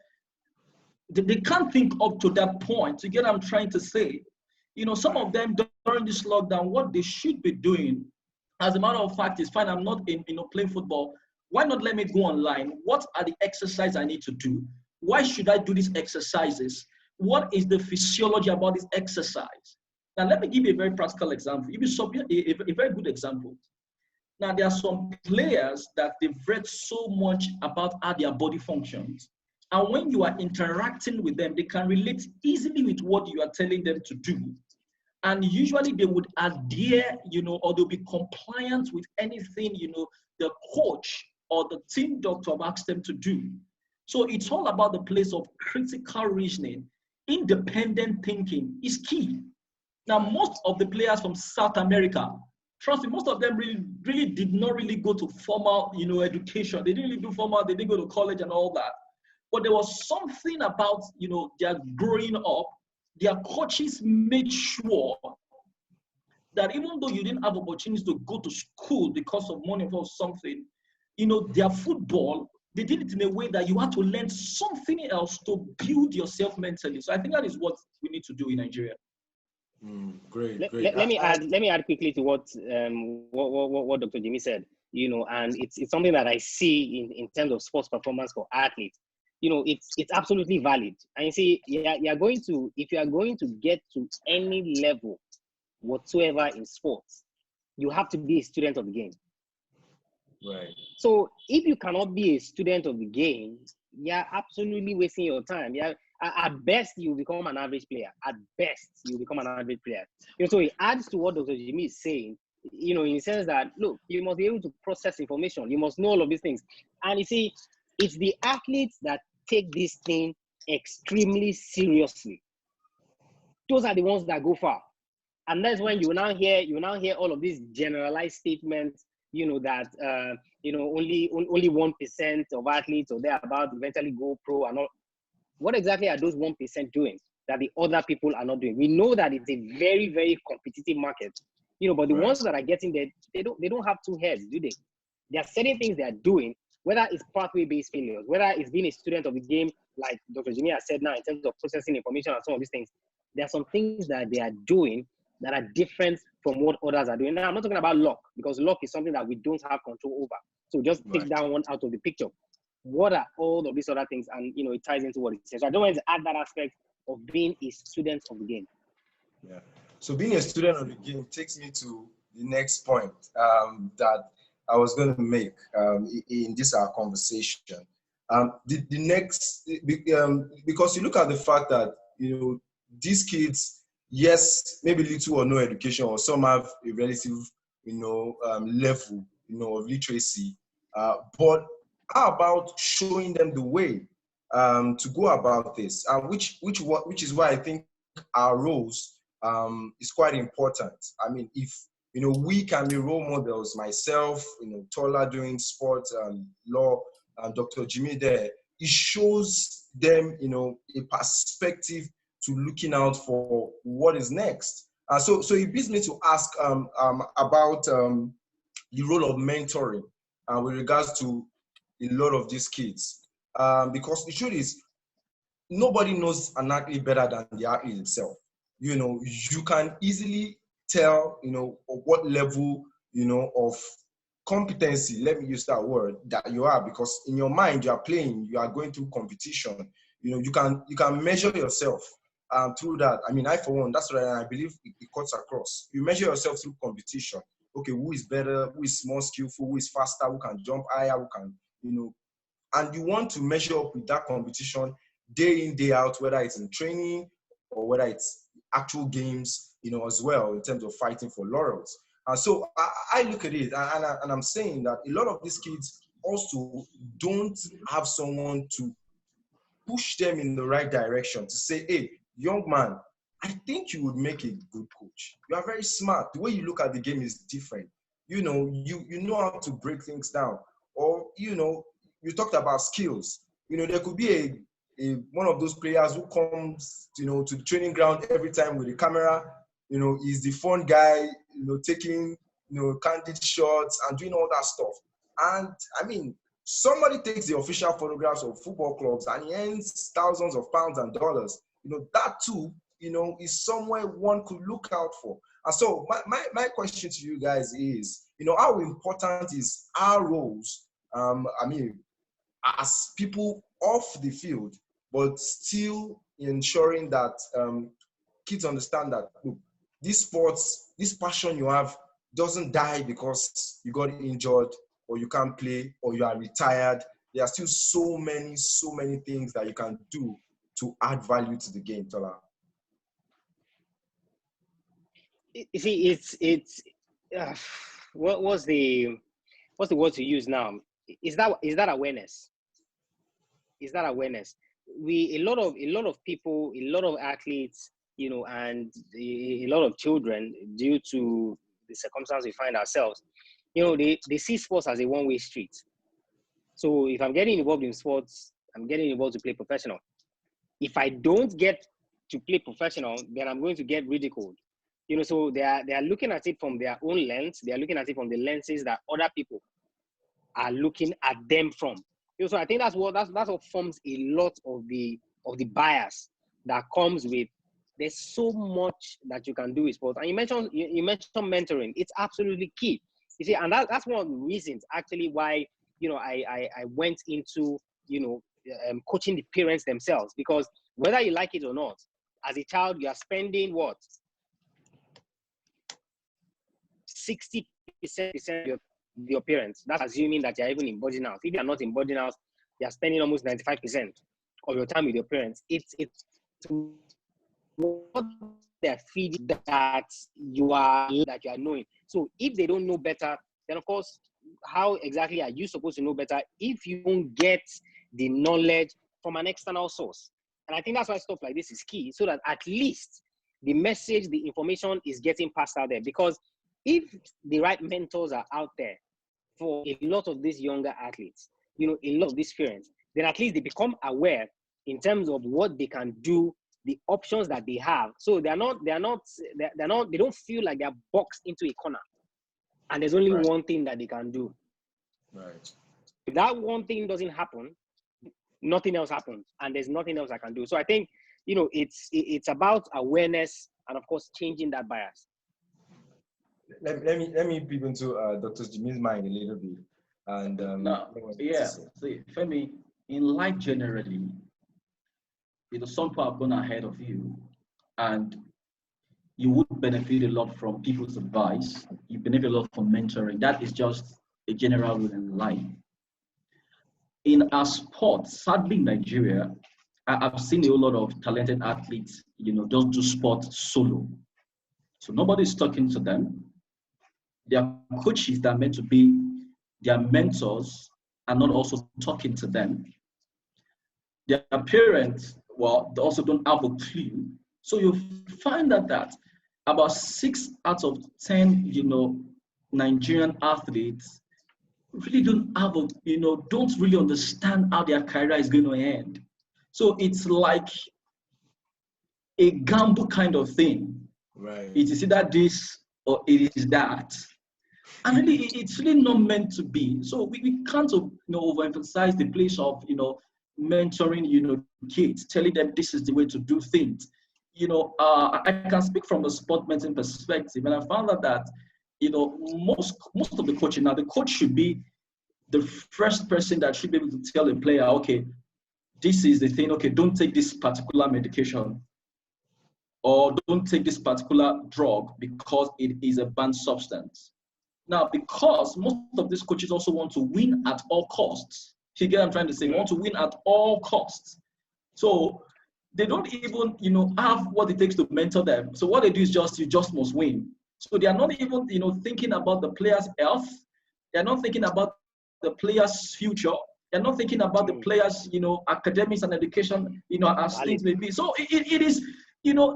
they can't think up to that point. You get what I'm trying to say? You know, some of them during this lockdown, what they should be doing, as a matter of fact, is fine, I'm not in, you know, playing football. Why not let me go online? What are the exercises I need to do? Why should I do these exercises? What is the physiology about this exercise? Now, let me give you a very practical example. A very good example. Now, there are some players that they've read so much about how their body functions. And when you are interacting with them, they can relate easily with what you are telling them to do. And usually they would adhere, or they'll be compliant with anything, the coach or the team doctor have asked them to do. So it's all about the place of critical reasoning. Independent thinking is key. Now, most of the players from South America, trust me, most of them really did not really go to formal, education. They didn't really do formal, they didn't go to college and all that. But there was something about, their growing up, their coaches made sure that even though you didn't have opportunities to go to school because of money or something, their football, they did it in a way that you had to learn something else to build yourself mentally. So I think that is what we need to do in Nigeria. Great. Let me add quickly to what Dr. Jimmy said. And it's something that I see in terms of sports performance for athletes. It's absolutely valid. And you see, if you are going to get to any level whatsoever in sports, you have to be a student of the game. Right. So if you cannot be a student of the game, you're absolutely wasting your time. At best, you become an average player. At best, you become an average player. So it adds to what Dr. Jimmy is saying, in the sense that, look, you must be able to process information. You must know all of these things. And you see, it's the athletes that take this thing extremely seriously. Those are the ones that go far. And that's when you now hear all of these generalized statements, that only 1% of athletes or thereabout eventually go pro and all. What exactly are those 1% doing that the other people are not doing? We know that it's a very, very competitive market, but the ones that are getting there, they don't have two heads, do they? There are certain things they are doing, whether it's pathway-based failures, whether it's being a student of the game, like Dr. Jimmy has said now, in terms of processing information and some of these things. There are some things that they are doing that are different from what others are doing. Now, I'm not talking about luck, because luck is something that we don't have control over. So just take that one out of the picture. What are all of these other things? And, it ties into what it says. So I don't want to add that aspect of being a student of the game. Yeah. So being a student of the game takes me to the next point that I was going to make in this our conversation. The next, because you look at the fact that, these kids, yes, maybe little or no education, or some have a relative, level, of literacy. But how about showing them the way to go about this? Which is why I think our roles is quite important. I mean, if we can be role models, myself, Tola doing sports, law, Dr. Jimmy there, it shows them, a perspective to looking out for what is next. So it brings me to ask about the role of mentoring with regards to a lot of these kids. Because the truth is, nobody knows an athlete better than the athlete itself. You can easily tell, what level, of competency, let me use that word, that you are, because in your mind, you are playing, you are going through competition. You can measure yourself through that. I mean, I, for one, that's what I believe it cuts across. You measure yourself through competition. Okay, who is better, who is more skillful, who is faster, who can jump higher, who can, and you want to measure up with that competition day in, day out, whether it's in training or whether it's actual games, as well, in terms of fighting for laurels. And so I look at it and I'm saying that a lot of these kids also don't have someone to push them in the right direction, to say, hey, young man, I think you would make a good coach. You are very smart. The way you look at the game is different. You know how to break things down. Or, you talked about skills. There could be one of those players who comes, to the training ground every time with a camera, is the fun guy, taking, candid shots and doing all that stuff. And I mean, somebody takes the official photographs of football clubs and he earns thousands of pounds and dollars. That too, is somewhere one could look out for. And so my question to you guys is, how important is our roles, as people off the field, but still ensuring that kids understand that, look, this sports, this passion you have doesn't die because you got injured or you can't play or you are retired. There are still so many things that you can do to add value to the game, Tola. You see, uh, what's the word to use now? Is that awareness? Is that awareness? A lot of people, a lot of athletes, and a lot of children, due to the circumstance we find ourselves, they see sports as a one-way street. So if I'm getting involved in sports, I'm getting involved to play professional. If I don't get to play professional, then I'm going to get ridiculed. So they are looking at it from their own lens. They are looking at it from the lenses that other people are looking at them from. So I think that's what forms a lot of the bias that comes with. There's so much that you can do with sports, and you mentioned mentoring. It's absolutely key. You see, and that's one of the reasons actually why I went into coaching the parents themselves, because whether you like it or not, as a child, you are spending what 60% of your parents. That's assuming that you're even in boarding house. If you're not in boarding house, you're spending almost 95% of your time with your parents. It's what they're feeding that you are knowing. So if they don't know better, then of course, how exactly are you supposed to know better if you don't get the knowledge from an external source? And I think that's why stuff like this is key, so that at least the message, the information is getting passed out there. Because if the right mentors are out there for a lot of these younger athletes, a lot of these parents, then at least they become aware in terms of what they can do, the options that they have. So they don't feel like they're boxed into a corner and there's only one thing that they can do. Right. If that one thing doesn't happen, nothing else happens, and there's nothing else I can do. So I think, it's about awareness and of course changing that bias. Let me peep into Dr. Jimi's mind a little bit. And see, Femi, in life generally, some people have gone ahead of you, and you would benefit a lot from people's advice. You benefit a lot from mentoring. That is just a general rule in life. In our sport, sadly in Nigeria, I've seen a lot of talented athletes, just do sport solo. So nobody's talking to them. Their coaches that are meant to be their mentors are not also talking to them. Their parents, they also don't have a clue. So you find that about 6 out of 10, Nigerian athletes really don't really understand how their career is going to end. So it's like a gamble kind of thing. Right. It is either this or it is that. And really, it's really not meant to be. So we can't overemphasize the place of, mentoring, kids, telling them this is the way to do things. I can speak from a sport mentoring perspective, and I found out that, most of the coaching, now the coach should be the first person that should be able to tell a player, okay, this is the thing, okay, don't take this particular medication, or don't take this particular drug because it is a banned substance. Now, because most of these coaches also want to win at all costs. You get what I'm trying to say? They want to win at all costs. So they don't even, have what it takes to mentor them. So what they do is you just must win. So they are not even, thinking about the player's health. They're not thinking about the player's future. They're not thinking about the player's, academics and education, as things may be. So it is,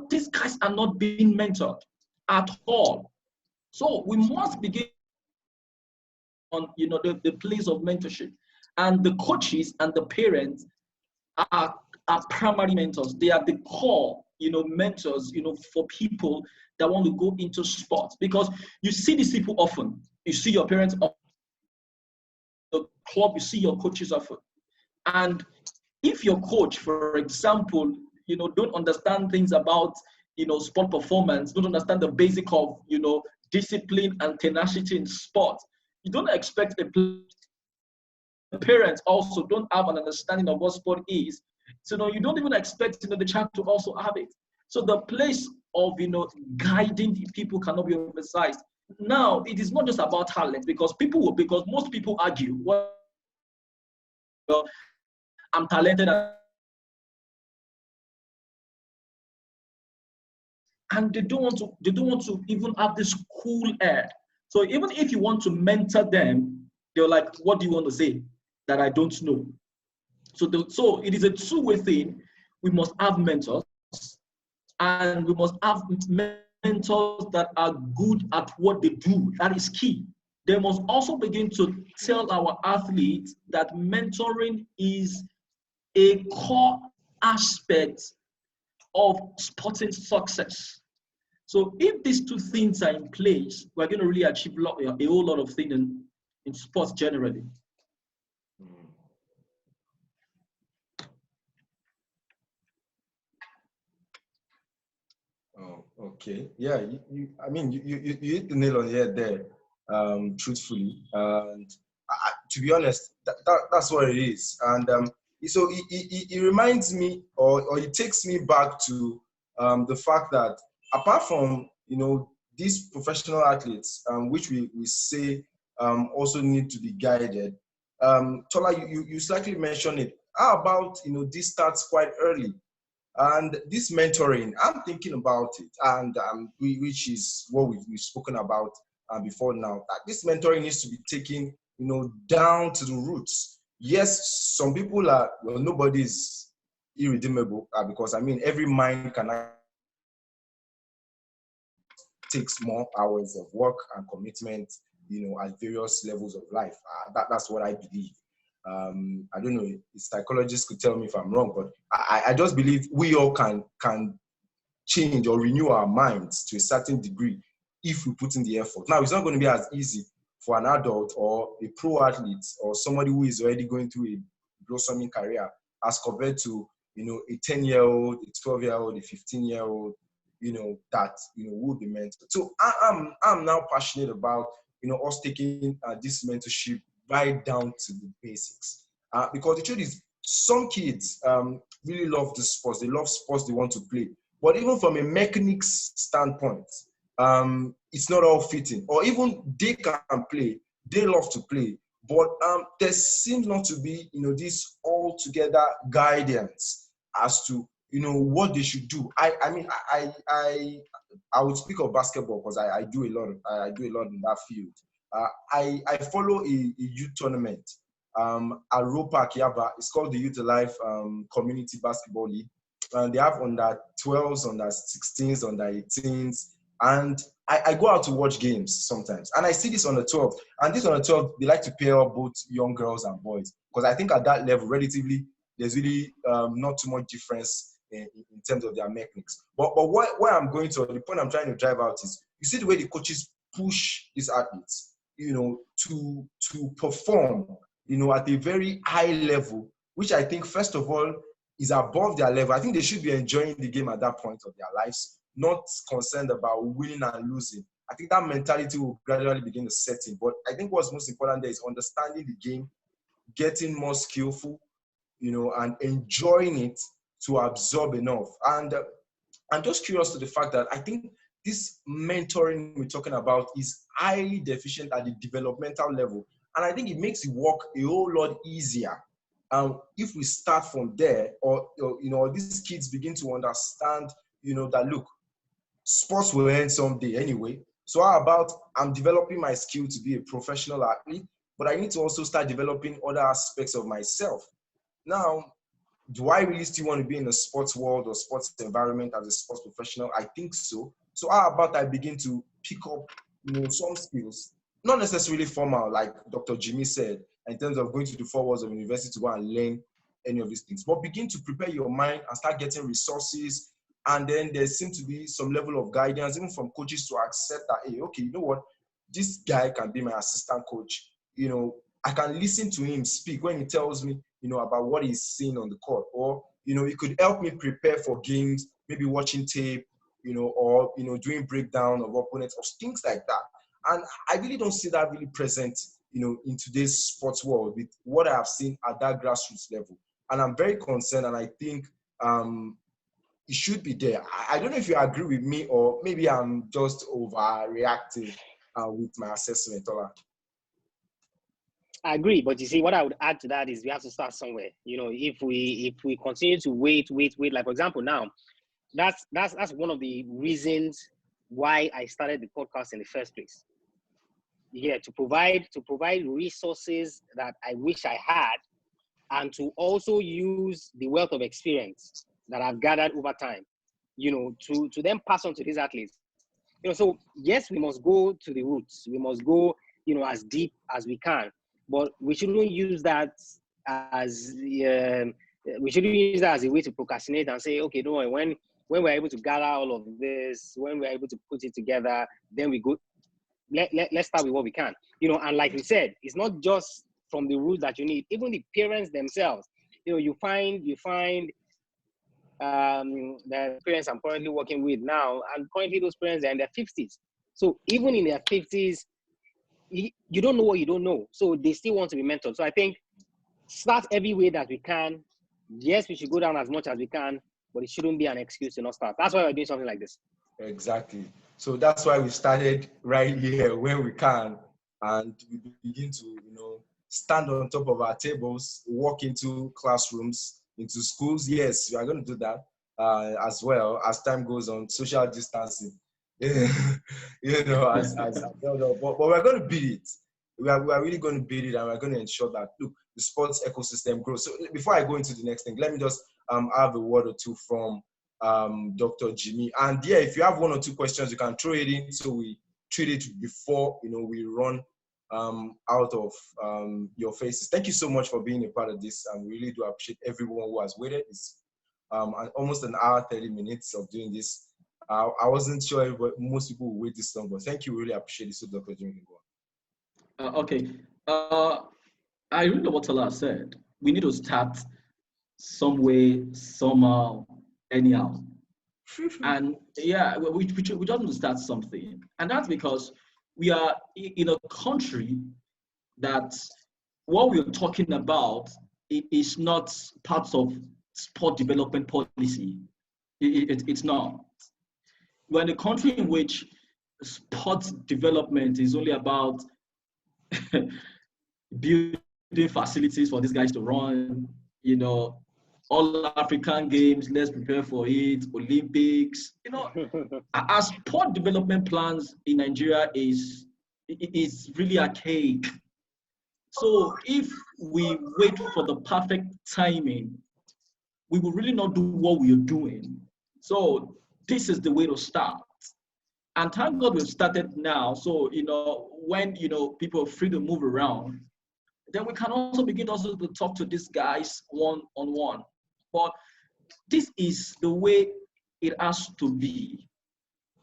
these guys are not being mentored at all. So we must begin on, the place of mentorship. And the coaches and the parents are primary mentors. They are the core, mentors, for people that want to go into sports. Because you see these people often. You see your parents often. The club, you see your coaches often. And if your coach, for example, don't understand things about, sport performance, don't understand the basic of, discipline and tenacity in sport, you don't expect the parents also don't have an understanding of what sport is. So, you don't even expect, the child to also have it. So the place of, guiding people cannot be emphasized. Now, it is not just about talent, because most people argue, well, I'm talented. and they don't want to even have this cool air. So even if you want to mentor them, they're like, what do you want to say that I don't know? So it is a two-way thing. We must have mentors, and we must have mentors that are good at what they do. That is key. They must also begin to tell our athletes that mentoring is a core aspect of sporting success. So if these two things are in place, we're going to really achieve a whole lot of things in sports generally. Oh, okay. Yeah, I mean, you hit the nail on the head there, truthfully. And to be honest, that's what it is. And so it reminds me, or it takes me back to the fact that apart from, these professional athletes, which we say also need to be guided, Tola, you slightly mentioned it. How about, this starts quite early? And this mentoring, I'm thinking about it, and which is what we've spoken about before now. This mentoring needs to be taken, down to the roots. Yes, some people are, nobody is irredeemable because I mean, every mind can takes more hours of work and commitment, at various levels of life. That's what I believe. I don't know, psychologists could tell me if I'm wrong, but I just believe we all can change or renew our minds to a certain degree if we put in the effort. Now, it's not going to be as easy for an adult or a pro athlete or somebody who is already going through a blossoming career as compared to, a 10-year-old, a 12-year-old, a 15-year-old, that, will be mentored. So I'm now passionate about, us taking this mentorship right down to the basics. Because the truth is, some kids really love the sports. They love sports they want to play. But even from a mechanics standpoint, it's not all fitting. Or even they can play, they love to play. But there seems not to be, this altogether guidance as to, what they should do. I would speak of basketball because I do a lot in that field. I follow a youth tournament at Ropa Kiaba. It's called the Youth Alive Community Basketball League. And they have under 12s, under 16s, under 18s. And I go out to watch games sometimes. And I see this on the 12th. And this on the 12th, they like to pair up both young girls and boys. Because I think at that level, relatively, there's really not too much difference in terms of their mechanics. But where I'm going to, the point I'm trying to drive out is, you see the way the coaches push these athletes, to perform, at a very high level, which I think, first of all, is above their level. I think they should be enjoying the game at that point of their lives, not concerned about winning and losing. I think that mentality will gradually begin to set in. But I think what's most important there is understanding the game, getting more skillful, and enjoying it to absorb enough. And I'm just curious to the fact that I think this mentoring we're talking about is highly deficient at the developmental level. And I think it makes the work a whole lot easier. If we start from there, or these kids begin to understand, that look, sports will end someday anyway. So how about I'm developing my skill to be a professional athlete, but I need to also start developing other aspects of myself. Now, do I really still want to be in the sports world or sports environment as a sports professional? I think so. So how about I begin to pick up, some skills, not necessarily formal, like Dr. Jimmy said, in terms of going to the 4 walls of university to go and learn any of these things, but begin to prepare your mind and start getting resources. And then there seems to be some level of guidance, even from coaches, to accept that, hey, okay, you know what, this guy can be my assistant coach. I can listen to him speak when he tells me, about what he's seeing on the court, or, it could help me prepare for games, maybe watching tape, or, doing breakdown of opponents or things like that. And I really don't see that really present, in today's sports world with what I have seen at that grassroots level. And I'm very concerned, and I think it should be there. I don't know if you agree with me, or maybe I'm just overreacting with my assessment, Tola. I agree, but you see, what I would add to that is we have to start somewhere. If we continue to wait, like for example, now, that's one of the reasons why I started the podcast in the first place. Yeah, to provide resources that I wish I had, and to also use the wealth of experience that I've gathered over time, to then pass on to these athletes. So yes, we must go to the roots. We must go, as deep as we can, but we shouldn't use that as a way to procrastinate and say, okay, don't worry, when we're able to gather all of this, when we're able to put it together, then we go. Let's start with what we can, and like we said, it's not just from the roots that you need. Even the parents themselves, you find the parents I'm currently working with now, and currently those parents are in their 50s. So even in their 50s, you don't know what you don't know. So they still want to be mentored. So I think start every way that we can. Yes, we should go down as much as we can, but it shouldn't be an excuse to not start. That's why we're doing something like this. Exactly. So that's why we started right here when we can, and we begin to, stand on top of our tables, walk into classrooms, into schools. Yes, we are going to do that as well as time goes on. Social distancing, but we're going to beat it. We are really going to beat it, and we're going to ensure that, look, the sports ecosystem grows. So before I go into the next thing, let me just have a word or two from Dr. Jimmy. And yeah, if you have one or two questions, you can throw it in so we treat it before we run out of your faces. Thank you so much for being a part of this, and we really do appreciate everyone who has waited. It's almost an hour, 30 minutes of doing this. I wasn't sure if most people would wait this long, but thank you. We really appreciate it. So, Dr. Jimmy, go on. Okay. I really know what Tola said. We need to start some way, somehow, anyhow. And yeah, we just need to start something. And that's because we are in a country that what we're talking about is not part of sport development policy. It's not. We're in a country in which sport development is only about building facilities for these guys to run, all African games, let's prepare for it, Olympics. Our sport development plans in Nigeria is really archaic. So if we wait for the perfect timing, we will really not do what we are doing. So this is the way to start. And thank God we've started now. So, when, people are free to move around, then we can also begin also to talk to these guys one-on-one. But this is the way it has to be.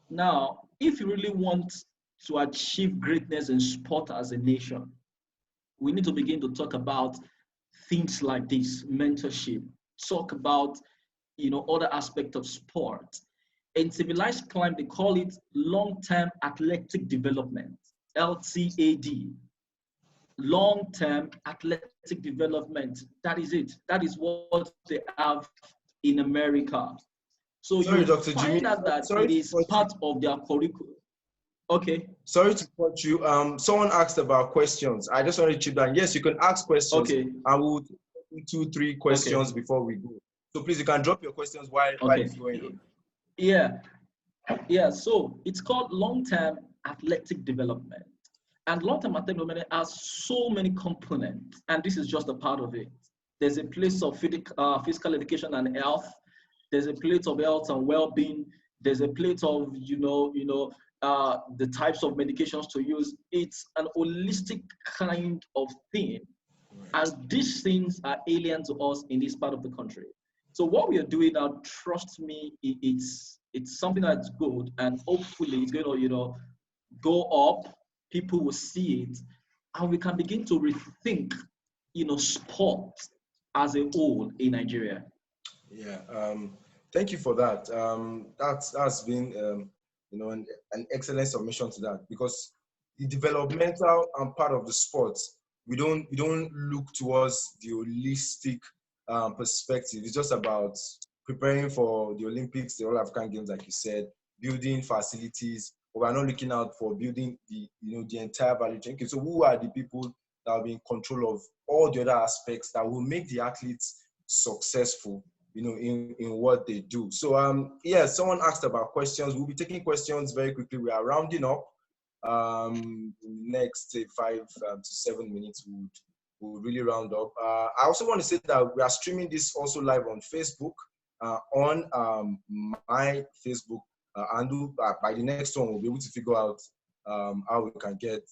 Now, if you really want to achieve greatness in sport as a nation, we need to begin to talk about things like this, mentorship, talk about, other aspects of sport. In civilized climate, they call it long-term athletic development, LTAD. Long-term athletic development. That is it. That is what they have in America. So sorry, you Dr. find Jimmy, out that it is part of their curriculum. Okay. Sorry to cut you. Someone asked about questions. I just want to chip down. Yes, you can ask questions. Okay. I will do 2-3 questions before we go. So please, you can drop your questions while it's going on. Yeah. So it's called long-term athletic development. And long-term athletic development has so many components, and this is just a part of it. There's a place of physical education and health. There's a place of health and well-being. There's a place of, the types of medications to use. It's an holistic kind of thing. And these things are alien to us in this part of the country. So what we are doing now, trust me, it's something that's good, and hopefully it's going to, go up. People will see it, and we can begin to rethink, sport as a whole in Nigeria. Yeah, thank you for that. That's been, an excellent submission to that, because the developmental part of the sport, we don't look towards the holistic perspective. It's just about preparing for the Olympics, the All African Games, like you said, building facilities. But we're not looking out for building the entire value chain. Okay, so who are the people that will be in control of all the other aspects that will make the athletes successful? in what they do. So yeah, someone asked about questions. We'll be taking questions very quickly. We are rounding up. In the next 5 to 7 minutes, we'll really round up. I also want to say that we are streaming this also live on Facebook, on my Facebook handle. By the next one, we'll be able to figure out how we can get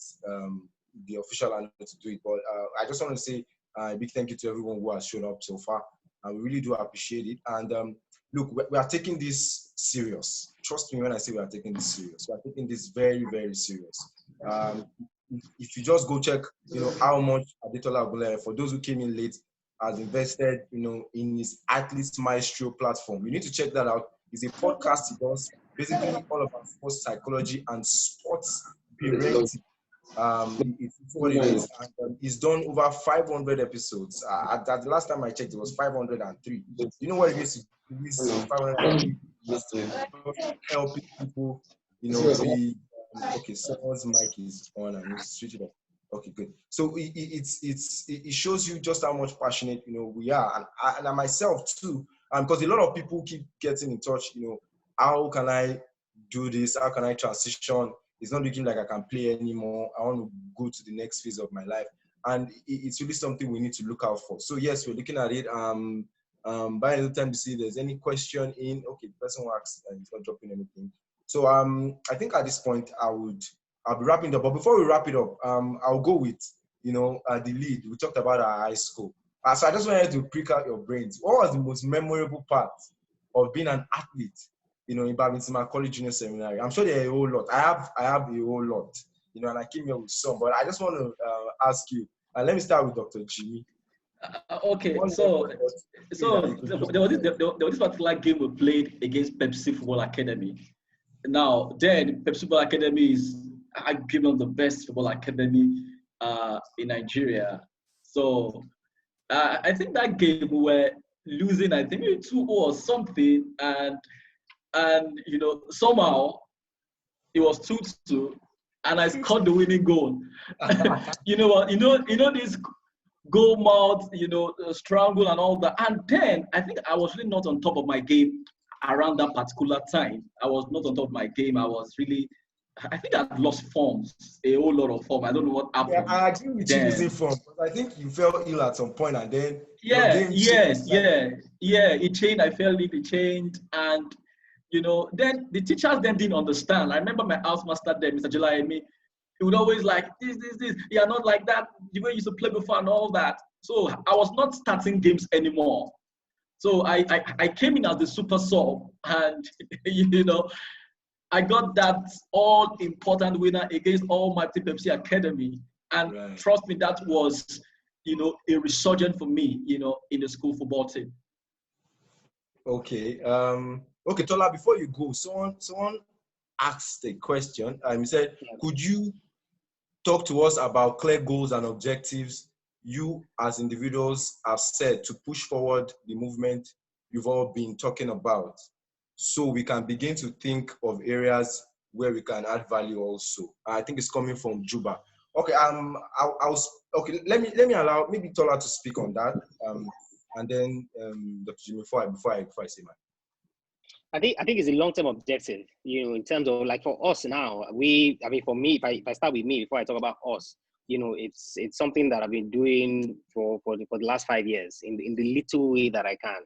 the official handle to do it. But I just want to say a big thank you to everyone who has shown up so far. We really do appreciate it. And look, we are taking this serious. Trust me when I say we are taking this serious. We are taking this very, very serious. If you just go check, how much Tola Ogunlewe, for those who came in late, has invested, in his Athletes Maestro platform. You need to check that out. It's a podcast he does, basically all about sports psychology and sports parenting. It's what it is. And, he's done over 500 episodes. At the last time I checked, it was 503. You know what it is to release 503? Helping people, be okay. Someone's mic is on and you switch it off. Okay, good. So it shows you just how much passionate we are, and I myself too. Because a lot of people keep getting in touch. How can I do this? How can I transition? It's not looking like I can play anymore. I want to go to the next phase of my life. And it's really something we need to look out for. So yes, we're looking at it. By the time you see there's any question in, okay, the person who asked, he's not dropping anything. So I think at this point I'll be wrapping it up. But before we wrap it up, I'll go with, the lead. We talked about our high school. So I just wanted to prick out your brains. What was the most memorable part of being an athlete? In Babintima College Junior Seminary? I'm sure there are a whole lot. I have a whole lot, and I came here with some, but I just want to ask you, let me start with Dr. Jimmy. Okay, so there was this particular game we played against Pepsi Football Academy. Now, then, Pepsi Football Academy is arguably the best football academy in Nigeria. So I think that game we were losing, I think maybe 2-0 or something, and somehow it was 2-2, and I scored the winning goal. You know what? This goal mouth, strangle and all that. And then I think I was really not on top of my game around that particular time. I was not on top of my game. I think I'd lost forms, a whole lot of form. I don't know what happened. Yeah, I agree with you losing form, because I think you fell ill at some point, and then it changed. I felt it changed, and then the teachers then didn't understand. I remember my housemaster there, Mr. Jimisayo, he would always like, this. You are not like that, the way you used to play before and all that. So I was not starting games anymore. So I came in as the super sub, and, I got that all-important winner against Almighty Pepsi Academy. And right. Trust me, that was, a resurgence for me, in the school football team. Okay. Okay, Tola, before you go, someone asked a question. He said, could you talk to us about clear goals and objectives you as individuals have set to push forward the movement you've all been talking about, so we can begin to think of areas where we can add value also? I think it's coming from Juba. Okay, okay, let me allow maybe Tola to speak on that, and then Dr. Jimmy, before I say mine. I think it's a long-term objective, in terms of, like, for us now, for me, if I start with me before I talk about us, it's something that I've been doing for the last 5 years in the little way that I can.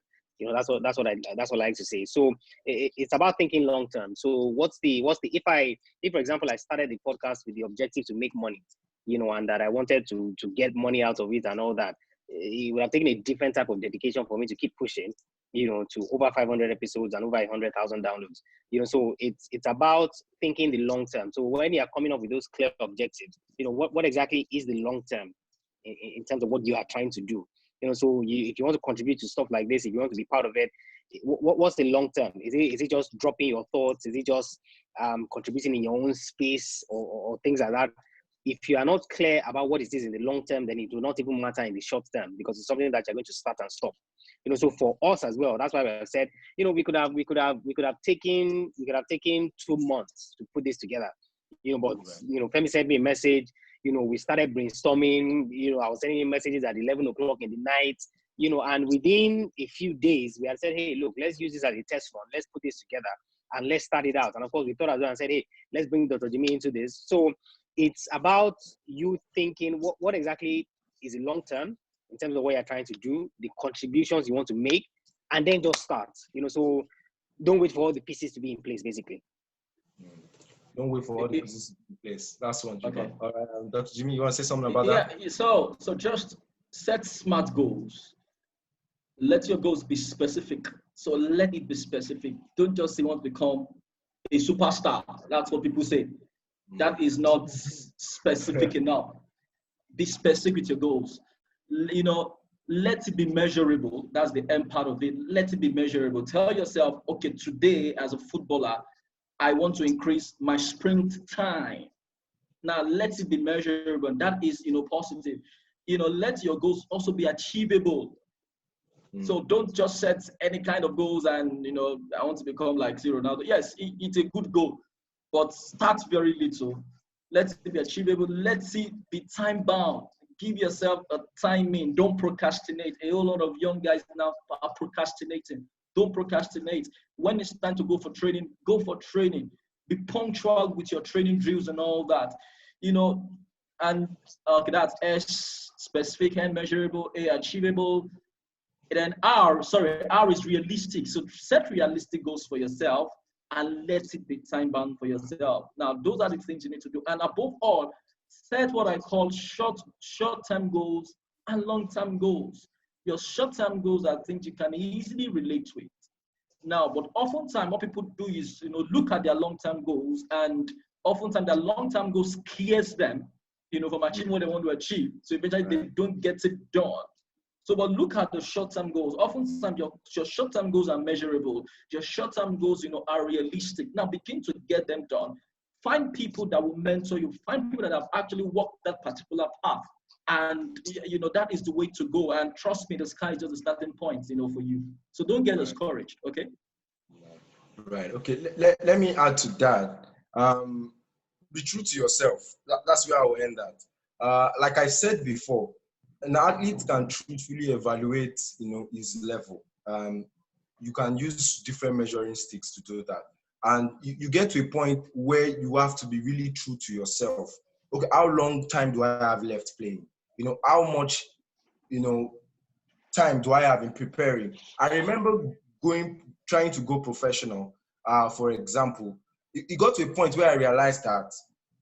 That's what I like to say. So it's about thinking long-term. So if for example, I started the podcast with the objective to make money, and that I wanted to get money out of it and all that, it would have taken a different type of dedication for me to keep pushing, to over 500 episodes and over 100,000 downloads. So it's about thinking the long term. So when you are coming up with those clear objectives, what exactly is the long term in terms of what you are trying to do? So if you want to contribute to stuff like this, if you want to be part of it, what's the long term? Is it just dropping your thoughts? Is it just contributing in your own space or things like that? If you are not clear about what it is in the long term, then it will not even matter in the short term, because it's something that you're going to start and stop. So for us as well, that's why we said, we could have taken 2 months to put this together. But Femi sent me a message. We started brainstorming. I was sending him messages at 11 o'clock in the night. and within a few days, we had said, hey, look, let's use this as a test run. Let's put this together and let's start it out. And of course, we thought as well and said, hey, let's bring Dr. Jimmy into this. So it's about you thinking what exactly is the long term in terms of what you're trying to do, the contributions you want to make, and then just start. So don't wait for all the pieces to be in place, basically. Don't wait for all the pieces to be in place. That's one. Okay. All right, Dr. Jimmy, you want to say something about that? Yeah. So just set smart goals. Let your goals be specific. So let it be specific. Don't just say you want to become a superstar. That's what people say. That is not specific enough. Be specific with your goals. Let it be measurable. That's the end part of it. Let it be measurable. Tell yourself, okay, today as a footballer, I want to increase my sprint time. Now, let it be measurable. And that is, positive. Let your goals also be achievable. So don't just set any kind of goals and, I want to become like Ronaldo. Yes, it's a good goal, but start very little. Let it be achievable. Let it be time bound. Give yourself a timing. Don't procrastinate. A whole lot of young guys now are procrastinating. Don't procrastinate. When it's time to go for training, go for training. Be punctual with your training drills and all that. And that's S, specific and measurable, A, achievable. And then R is realistic. So set realistic goals for yourself and let it be time-bound for yourself. Now, those are the things you need to do. And above all, set what I call short-term goals and long-term goals. Your short-term goals are things you can easily relate with. Now, but oftentimes what people do is, look at their long-term goals, and oftentimes their long-term goals scares them, from achieving what they want to achieve. So eventually they don't get it done. So, but look at the short-term goals. Oftentimes, your short-term goals are measurable. Your short-term goals, are realistic. Now, begin to get them done. Find people that will mentor you. Find people that have actually walked that particular path. And, that is the way to go. And trust me, the sky is just a starting point, for you. So don't get discouraged, okay? Right. Okay. Let me add to that. Be true to yourself. That's where I will end that. Like I said before, an athlete can truthfully evaluate, his level. You can use different measuring sticks to do that. And you get to a point where you have to be really true to yourself. Okay, how long time do I have left playing? How much, time do I have in preparing? I remember trying to go professional, for example. It got to a point where I realized that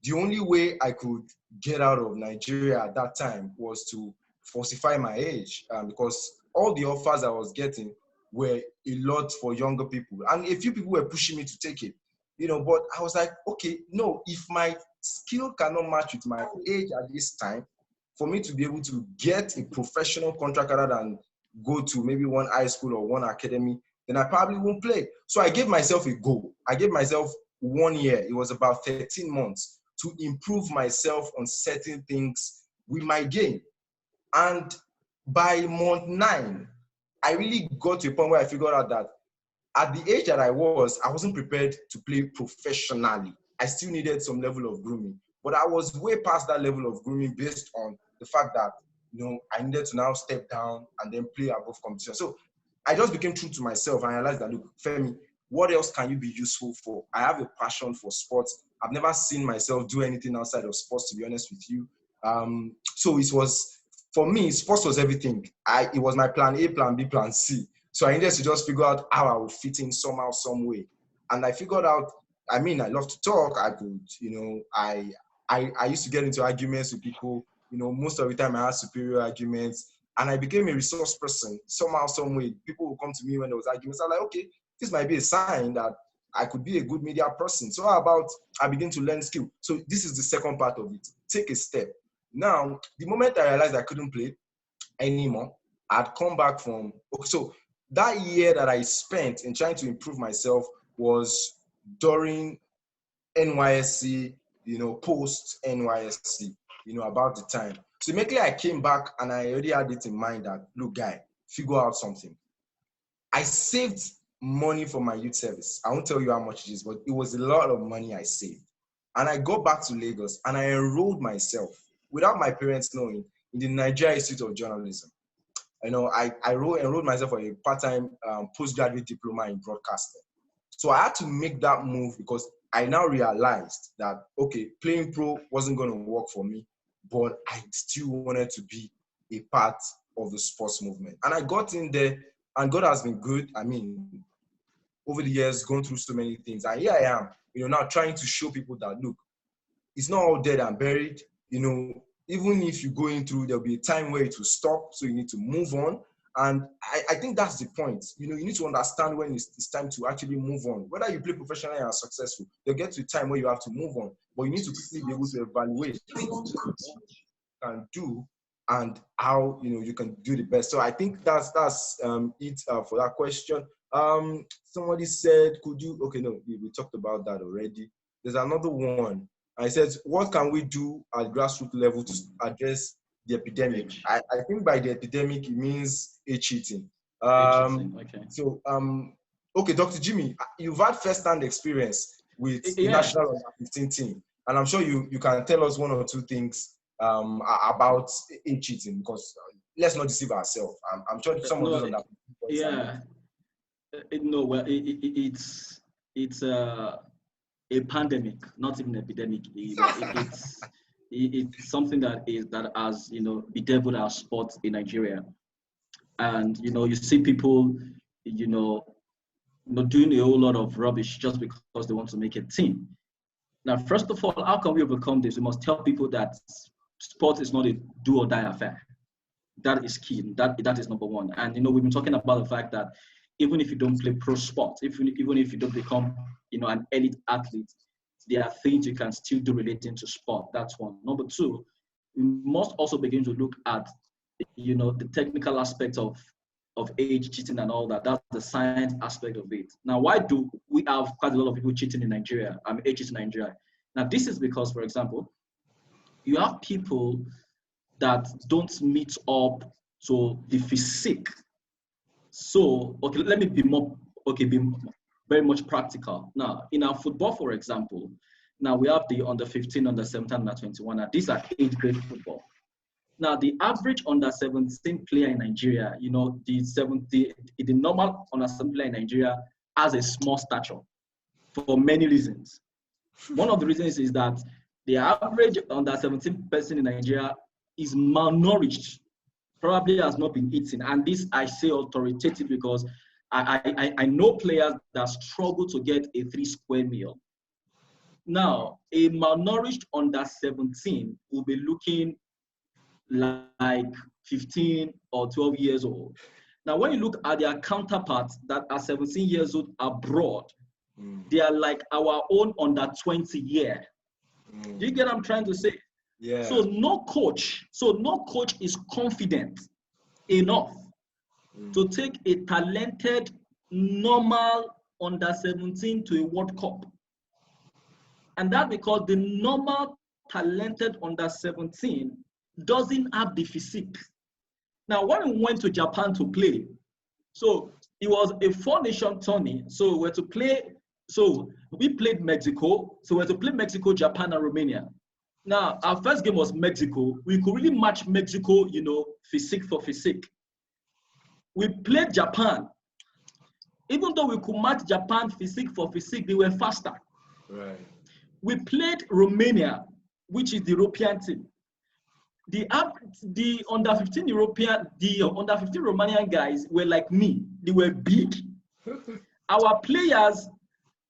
the only way I could get out of Nigeria at that time was to falsify my age, because all the offers I was getting were a lot for younger people. And a few people were pushing me to take it, but I was like, okay, no, if my skill cannot match with my age at this time, for me to be able to get a professional contract rather than go to maybe one high school or one academy, then I probably won't play. So I gave myself a goal. I gave myself 1 year. It was about 13 months to improve myself on certain things with my game. And by month 9, I really got to a point where I figured out that at the age that I wasn't prepared to play professionally. I still needed some level of grooming. But I was way past that level of grooming based on the fact that, I needed to now step down and then play above competition. So I just became true to myself and I realized that, look, Femi, what else can you be useful for? I have a passion for sports. I've never seen myself do anything outside of sports, to be honest with you. So it was, for me, sports was everything. It was my plan A, plan B, plan C. So I needed to just figure out how I would fit in somehow, some way. And I figured out, I love to talk. I could, I used to get into arguments with people. Most of the time I had superior arguments. And I became a resource person somehow, some way. People would come to me when there was arguments. I'm like, okay, this might be a sign that I could be a good media person. So how about I begin to learn skill? So this is the second part of it. Take a step. Now, the moment I realized I couldn't play anymore, I'd come back from, so that year that I spent in trying to improve myself was during NYSC, post NYSC, about the time. So immediately I came back and I already had it in mind that, look, guy, figure out something. I saved money for my youth service. I won't tell you how much it is, but it was a lot of money I saved. And I got back to Lagos and I enrolled myself without my parents knowing in the Nigeria Institute of Journalism. you know, I enrolled myself for a part-time postgraduate diploma in broadcasting. So I had to make that move because I now realized that, okay, playing pro wasn't going to work for me, but I still wanted to be a part of the sports movement. And I got in there, and God has been good. I mean, over the years, gone through so many things. And here I am, you know, now trying to show people that, look, it's not all dead and buried. You know, even if you're going through, there'll be a time where it will stop. So you need to move on. And I think that's the point. You know, you need to understand when it's time to actually move on. Whether you play professionally and are successful, you'll get to a time where you have to move on. But you need to quickly be able to evaluate what you can do and how, you know, you can do the best. So I think that's it for that question. Somebody said, could you, okay, no, we talked about that already. There's another one. I said, what can we do at grassroots level to address the epidemic? I think by the epidemic, it means age cheating. Okay. So, okay, Dr. Jimmy, you've had first-hand experience with the national under-15 team, and I'm sure you can tell us one or two things about age cheating, because let's not deceive ourselves. I'm sure some of those under-15. Yeah. No, well, it's a pandemic, not even an epidemic. It's something that has, you know, bedeviled our sports in Nigeria. And, you know, you see people, you know, doing a whole lot of rubbish just because they want to make a team. Now, first of all, how can we overcome this? We must tell people that sport is not a do or die affair. That is key. That is number one. And, you know, we've been talking about the fact that even if you don't play pro sport, even if you don't become, you know, an elite athlete, there are things you can still do relating to sport. That's one. Number two, we must also begin to look at, you know, the technical aspect of age cheating and all that. That's the science aspect of it. Now, why do we have quite a lot of people cheating in Nigeria? Age cheating in Nigeria. Now, this is because, for example, you have people that don't meet up to the physique. So, okay, let me be very much practical. Now, in our football, for example, now we have the under 15, under 17, under 21. Now, these are age grade football. Now, the average under 17 player in Nigeria, you know, the normal under 17 player in Nigeria has a small stature for many reasons. One of the reasons is that the average under 17 person in Nigeria is malnourished, probably has not been eating. And this I say authoritative because I know players that struggle to get a 3-square meal. Now, a malnourished under 17 will be looking like 15 or 12 years old. Now, when you look at their counterparts that are 17 years old abroad, they are like our own under 20 year. Do you get what I'm trying to say? Yeah. So no coach is confident enough to take a talented, normal under 17 to a World Cup. And that's because the normal talented under 17 doesn't have the physique. Now, when we went to Japan to play, so it was a 4-nation tourney. So we were to play, so we played Mexico. So we were to play Mexico, Japan, and Romania. Now, our first game was Mexico. We could really match Mexico, you know, physique for physique. We played Japan. Even though we could match Japan physique for physique, they were faster. Right. We played Romania, which is the European team. The under 15 Romanian guys were like me. They were big. Our players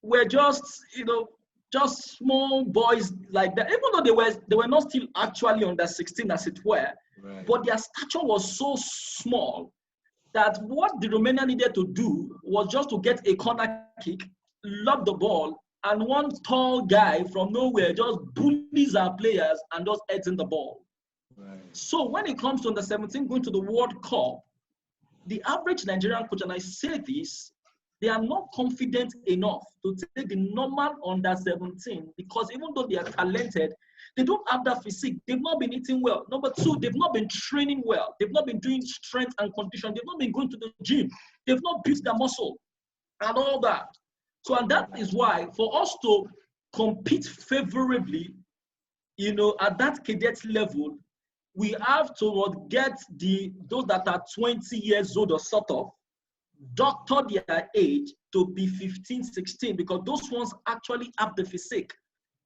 were just, you know, just small boys like that. Even though they were not still actually under 16 as it were, right. But their stature was so small that what the Romania needed to do was just to get a corner kick, lob the ball, and one tall guy from nowhere just bullies our players and just heads in the ball. Right. So when it comes to under 17 going to the World Cup, the average Nigerian coach, and I say this, they are not confident enough to take the normal under 17 because even though they are talented, they don't have that physique. They've not been eating well. Number two, they've not been training well. They've not been doing strength and condition. They've not been going to the gym. They've not built their muscle and all that. So, and that is why for us to compete favorably, you know, at that cadet level, we have to get those that are 20 years old or sort of, doctor their age to be 15, 16, because those ones actually have the physique.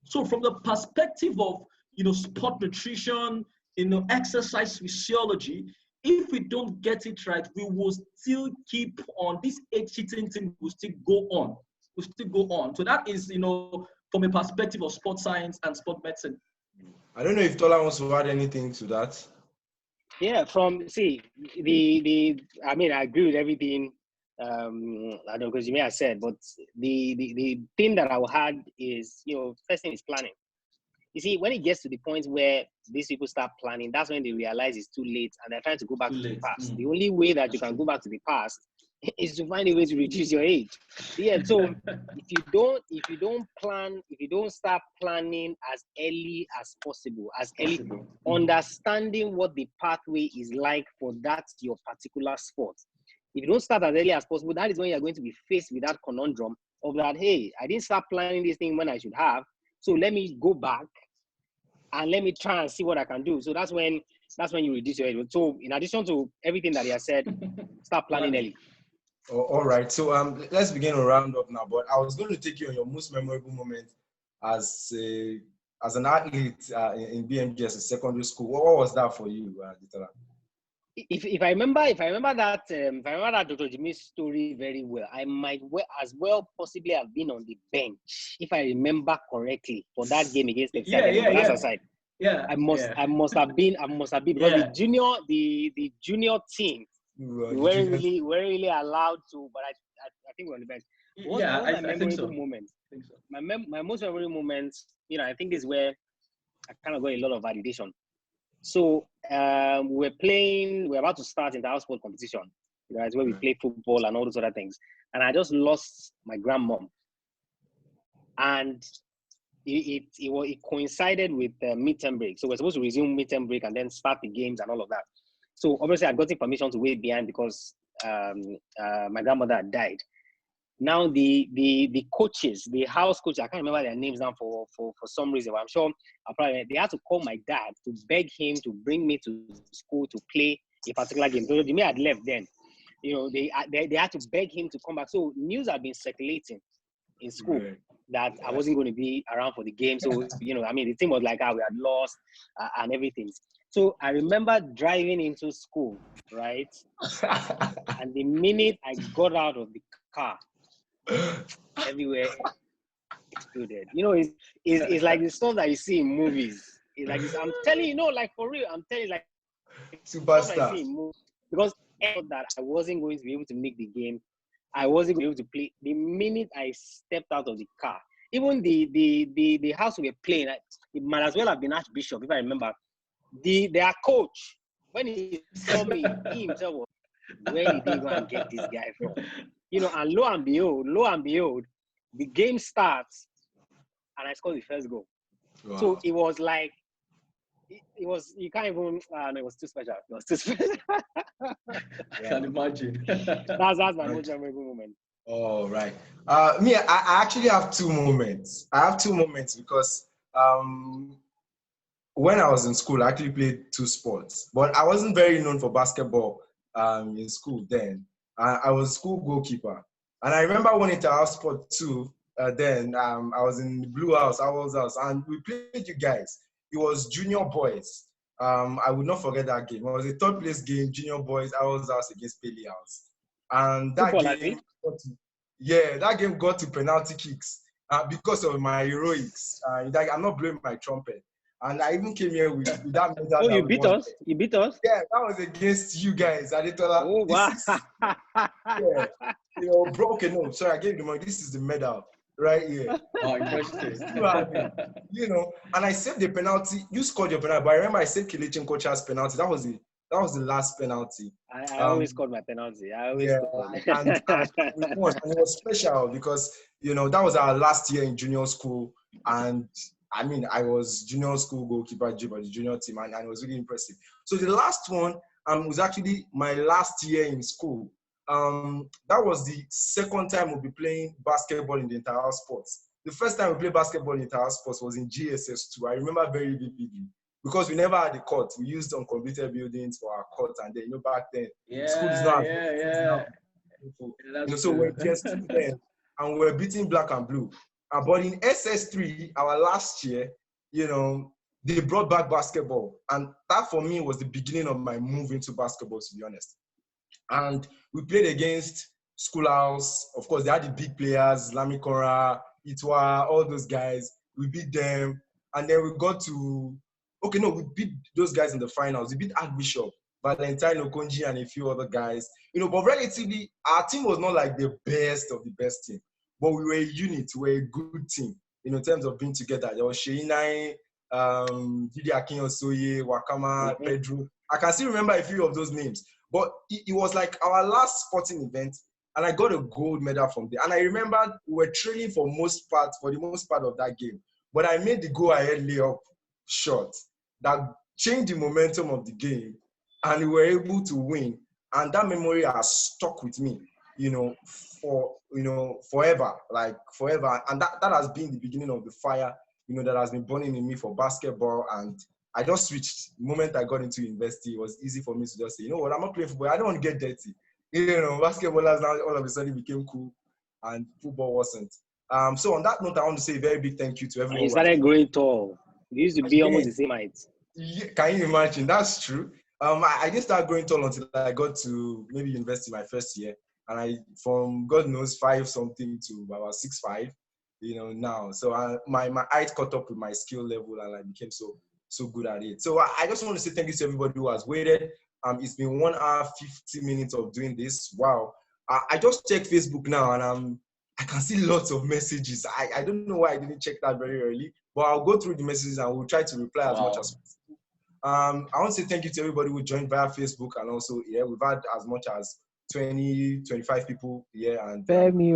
So from the perspective of, sport nutrition, exercise physiology, if we don't get it right, we will still keep on. This age cheating thing will still go on. So that is, from a perspective of sports science and sport medicine. I don't know if Tola wants to add anything to that. Yeah, I agree with everything. I don't know, because you may have said, but the thing that I will add is, first thing is planning. You see, when it gets to the point where these people start planning, that's when they realize it's too late and they're trying to go back to the past. The only way that you can go back to the past is to find a way to reduce your age. Yeah, so if you don't start planning as early as possible, understanding what the pathway is like for that your particular sport. If you don't start as early as possible, that is when you're going to be faced with that conundrum of that, hey, I didn't start planning this thing when I should have, so let me go back and let me try and see what I can do. So that's when you reduce your age. So in addition to everything that he has said, start planning early. All right. So let's begin to round up now. But I was going to take you on your most memorable moment as an athlete in BMG as a secondary school. What was that for you, Tola? If I remember that Dr. Jimmy's story very well, I might as well possibly have been on the bench, if I remember correctly, for that game against the Aside. Yeah. I must have been because the junior team weren't really allowed to, but I think we're on the bench. I think so. My most memorable moment, I think is where I kind of got a lot of validation. So we're about to start in the house sport competition, where we play football and all those other things. And I just lost my grandmom. And it coincided with midterm break. So we're supposed to resume midterm break and then start the games and all of that. So obviously I'd gotten permission to wait behind because my grandmother had died. Now the coaches, the house coaches, I can't remember their names now for some reason, but I'm sure they had to call my dad to beg him to bring me to school to play a particular game. So Jimmy had left then. They had to beg him to come back. So news had been circulating in school that I wasn't going to be around for the game. So, the team was like, we had lost and everything. So I remember driving into school, right? And the minute I got out of the car, everywhere exploded. It's like the stuff that you see in movies. It's like this, I'm telling you, like for real, I'm telling you, like superstar. Because I thought that I wasn't going to be able to make the game. I wasn't going to be able to play. The minute I stepped out of the car, even the house we were playing, it might as well have been Archbishop, if I remember. Their coach, when he saw me, he himself was, where did he go and get this guy from? And lo and behold, the game starts and I scored the first goal. Wow. So it was like, you can't even, no, it was too special. I can imagine. That's my most memorable moment. All right. Me, I actually have two moments. I have two moments because when I was in school, I actually played two sports, but I wasn't very known for basketball in school then. I was school goalkeeper. And I remember when it house sport too, then I was in the Blue House, Owl's House, and we played you guys. It was junior boys. I would not forget that game. It was a third place game, junior boys, Owl's House against Paley House. And that game got to penalty kicks because of my heroics. I'm not blowing my trumpet. And I even came here with that medal. Oh, you beat us? You beat us? Yeah, that was against you guys. Adetola. Oh, wow. Broken. No, sorry, I gave the money. This is the medal right here. Oh, interesting. And I saved the penalty. You scored your penalty, but I remember I saved Kelechi Kocha's penalty. That was the last penalty. I always scored my penalty. And it was special because, that was our last year in junior school. And I was junior school goalkeeper for the junior team, and it was really impressive. So the last one was actually my last year in school. That was the second time we'll be playing basketball in the entire sports. The first time we played basketball in the entire sports was in GSS2. I remember very vividly. because we never had a court. We used uncompleted buildings for our court, and then back then Yeah, school is not yeah. so we're just students and we're beating black and blue. But in SS3, our last year, they brought back basketball, and that for me was the beginning of my move into basketball, to be honest. And we played against Schoolhouse. Of course, they had the big players, Lamikora, Itwa, all those guys. We beat them. And then we we beat those guys in the finals. We beat Archbishop, Valentine Okonji, and a few other guys. But relatively, our team was not like the best of the best team. But we were a unit. We were a good team, in terms of being together. There was Sheinai, Didi Akinyosoye, Wakama, Pedro. I can still remember a few of those names. But it was like our last sporting event, and I got a gold medal from there. And I remember we were training for the most part of that game. But I made the go-ahead layup shot that changed the momentum of the game, and we were able to win. And that memory has stuck with me, forever, like forever. And that has been the beginning of the fire, that has been burning in me for basketball. And I just switched. The moment I got into university, it was easy for me to just say, I'm not playing football. I don't want to get dirty. Basketballers now all of a sudden became cool, and football wasn't. So on that note, I want to say a very big thank you to everyone. You started growing tall. You used to be almost the same height. Yeah, can you imagine? That's true. I didn't start growing tall until I got to maybe university my first year, and from God knows 5 something to about 6'5", now. So my height caught up with my skill level, and I became so good at it. So I just want to say thank you to everybody who has waited. It's been 1 hour 50 minutes of doing this. Wow. I just checked Facebook now, and I can see lots of messages. I don't know why I didn't check that very early, but I'll go through the messages and we'll try to reply as much as possible. I want to say thank you to everybody who joined via Facebook, and also we've had as much as 20, 25 people here. And Femi.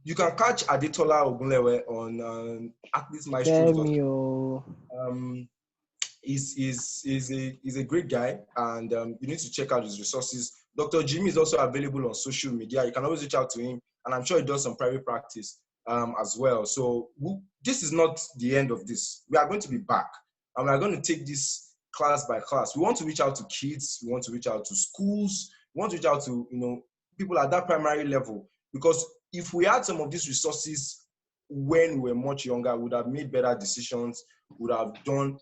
You can catch Tola Ogunlewe on athletesmaestros.com. He's a great guy, and you need to check out his resources. Dr. Jimmy is also available on social media. You can always reach out to him, and I'm sure he does some private practice as well. So this is not the end of this. We are going to be back, and we're going to take this class by class. We want to reach out to kids. We want to reach out to schools. We want to reach out to people at that primary level, because if we had some of these resources when we were much younger, we would have made better decisions, would have done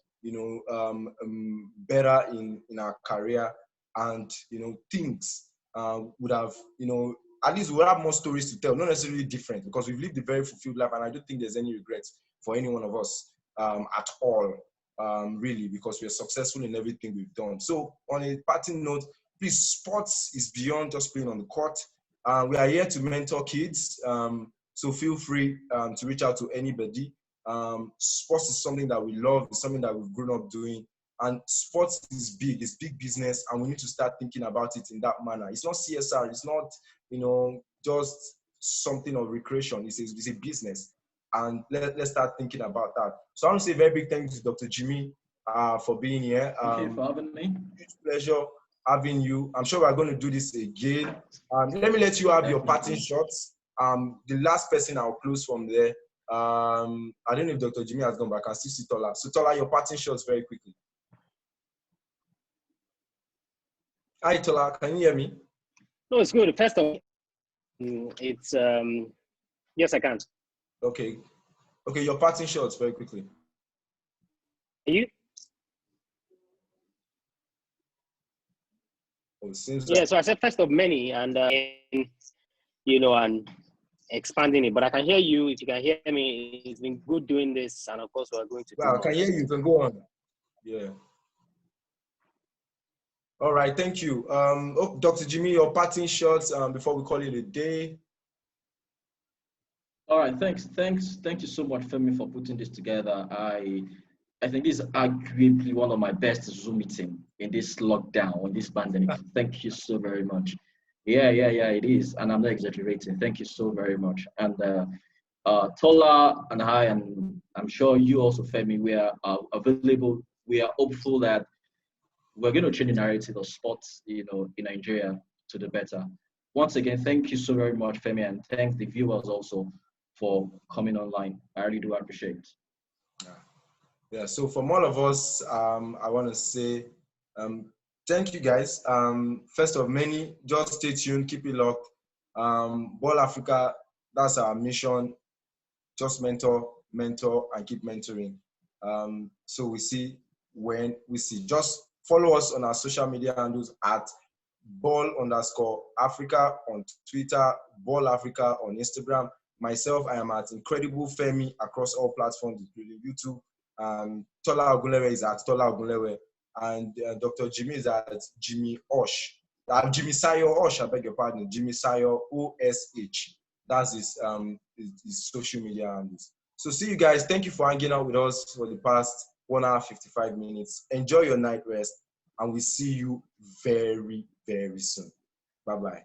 better in our career, and things would have at least we would have more stories to tell, not necessarily different, because we've lived a very fulfilled life, and I don't think there's any regrets for any one of us at all, really, because we're successful in everything we've done. So on a parting note, please, sports is beyond just playing on the court. We are here to mentor kids, so feel free to reach out to anybody. Sports is something that we love. It's something that we've grown up doing, and sports is big. It's big business, and we need to start thinking about it in that manner. It's not CSR. It's not just something of recreation. It's a business, and let's start thinking about that. So I want to say a very big thank you to Dr. Jimmy for being here. Thank you for having me. Huge pleasure having you. I'm sure we're going to do this again. Let me let you have your parting shots. The last person I'll close from there. I don't know if Dr. Jimmy has gone, but I can still see Tola. So Tola, your parting shots very quickly. Hi Tola, can you hear me? No, it's good. First of all, it's yes, I can. Okay, your parting shots very quickly. Are you? Oh, it seems yeah. So I said first of many, and and expanding it. But I can hear you. If you can hear me, it's been good doing this, and of course we're going to. Wow, I can hear you. You can go on. Yeah. All right, thank you. Dr. Jimmy, your parting shots before we call it a day. All right, thanks. Thank you so much, Femi, for putting this together. I think this is arguably one of my best Zoom meetings in this lockdown, in this pandemic. Thank you so very much. Yeah, it is, and I'm not exaggerating. Thank you so very much. And Tola and I, and I'm sure you also, Femi, we are available. We are hopeful that we're going to change the narrative of sports, in Nigeria to the better. Once again, thank you so very much, Femi, and thanks the viewers also for coming online. I really do appreciate it. Yeah, so from all of us, I want to say thank you guys. First of many, just stay tuned, keep it locked. Ball Africa, that's our mission. Just mentor, and keep mentoring. So we see when we see. Just follow us on our social media handles at ball_Africa on Twitter, Ball Africa on Instagram. Myself, I am at Incredible Femi across all platforms, including YouTube. Tola Ogunlewe is at Tola Ogunlewe, and Dr. Jimmy is at Jimmy Osh. Jimisayo Osh, I beg your pardon, Jimisayo OSH. That's his social media handles. So see you guys. Thank you for hanging out with us for the past 1 hour 55 minutes. Enjoy your night rest, and we see you very, very soon. Bye-bye.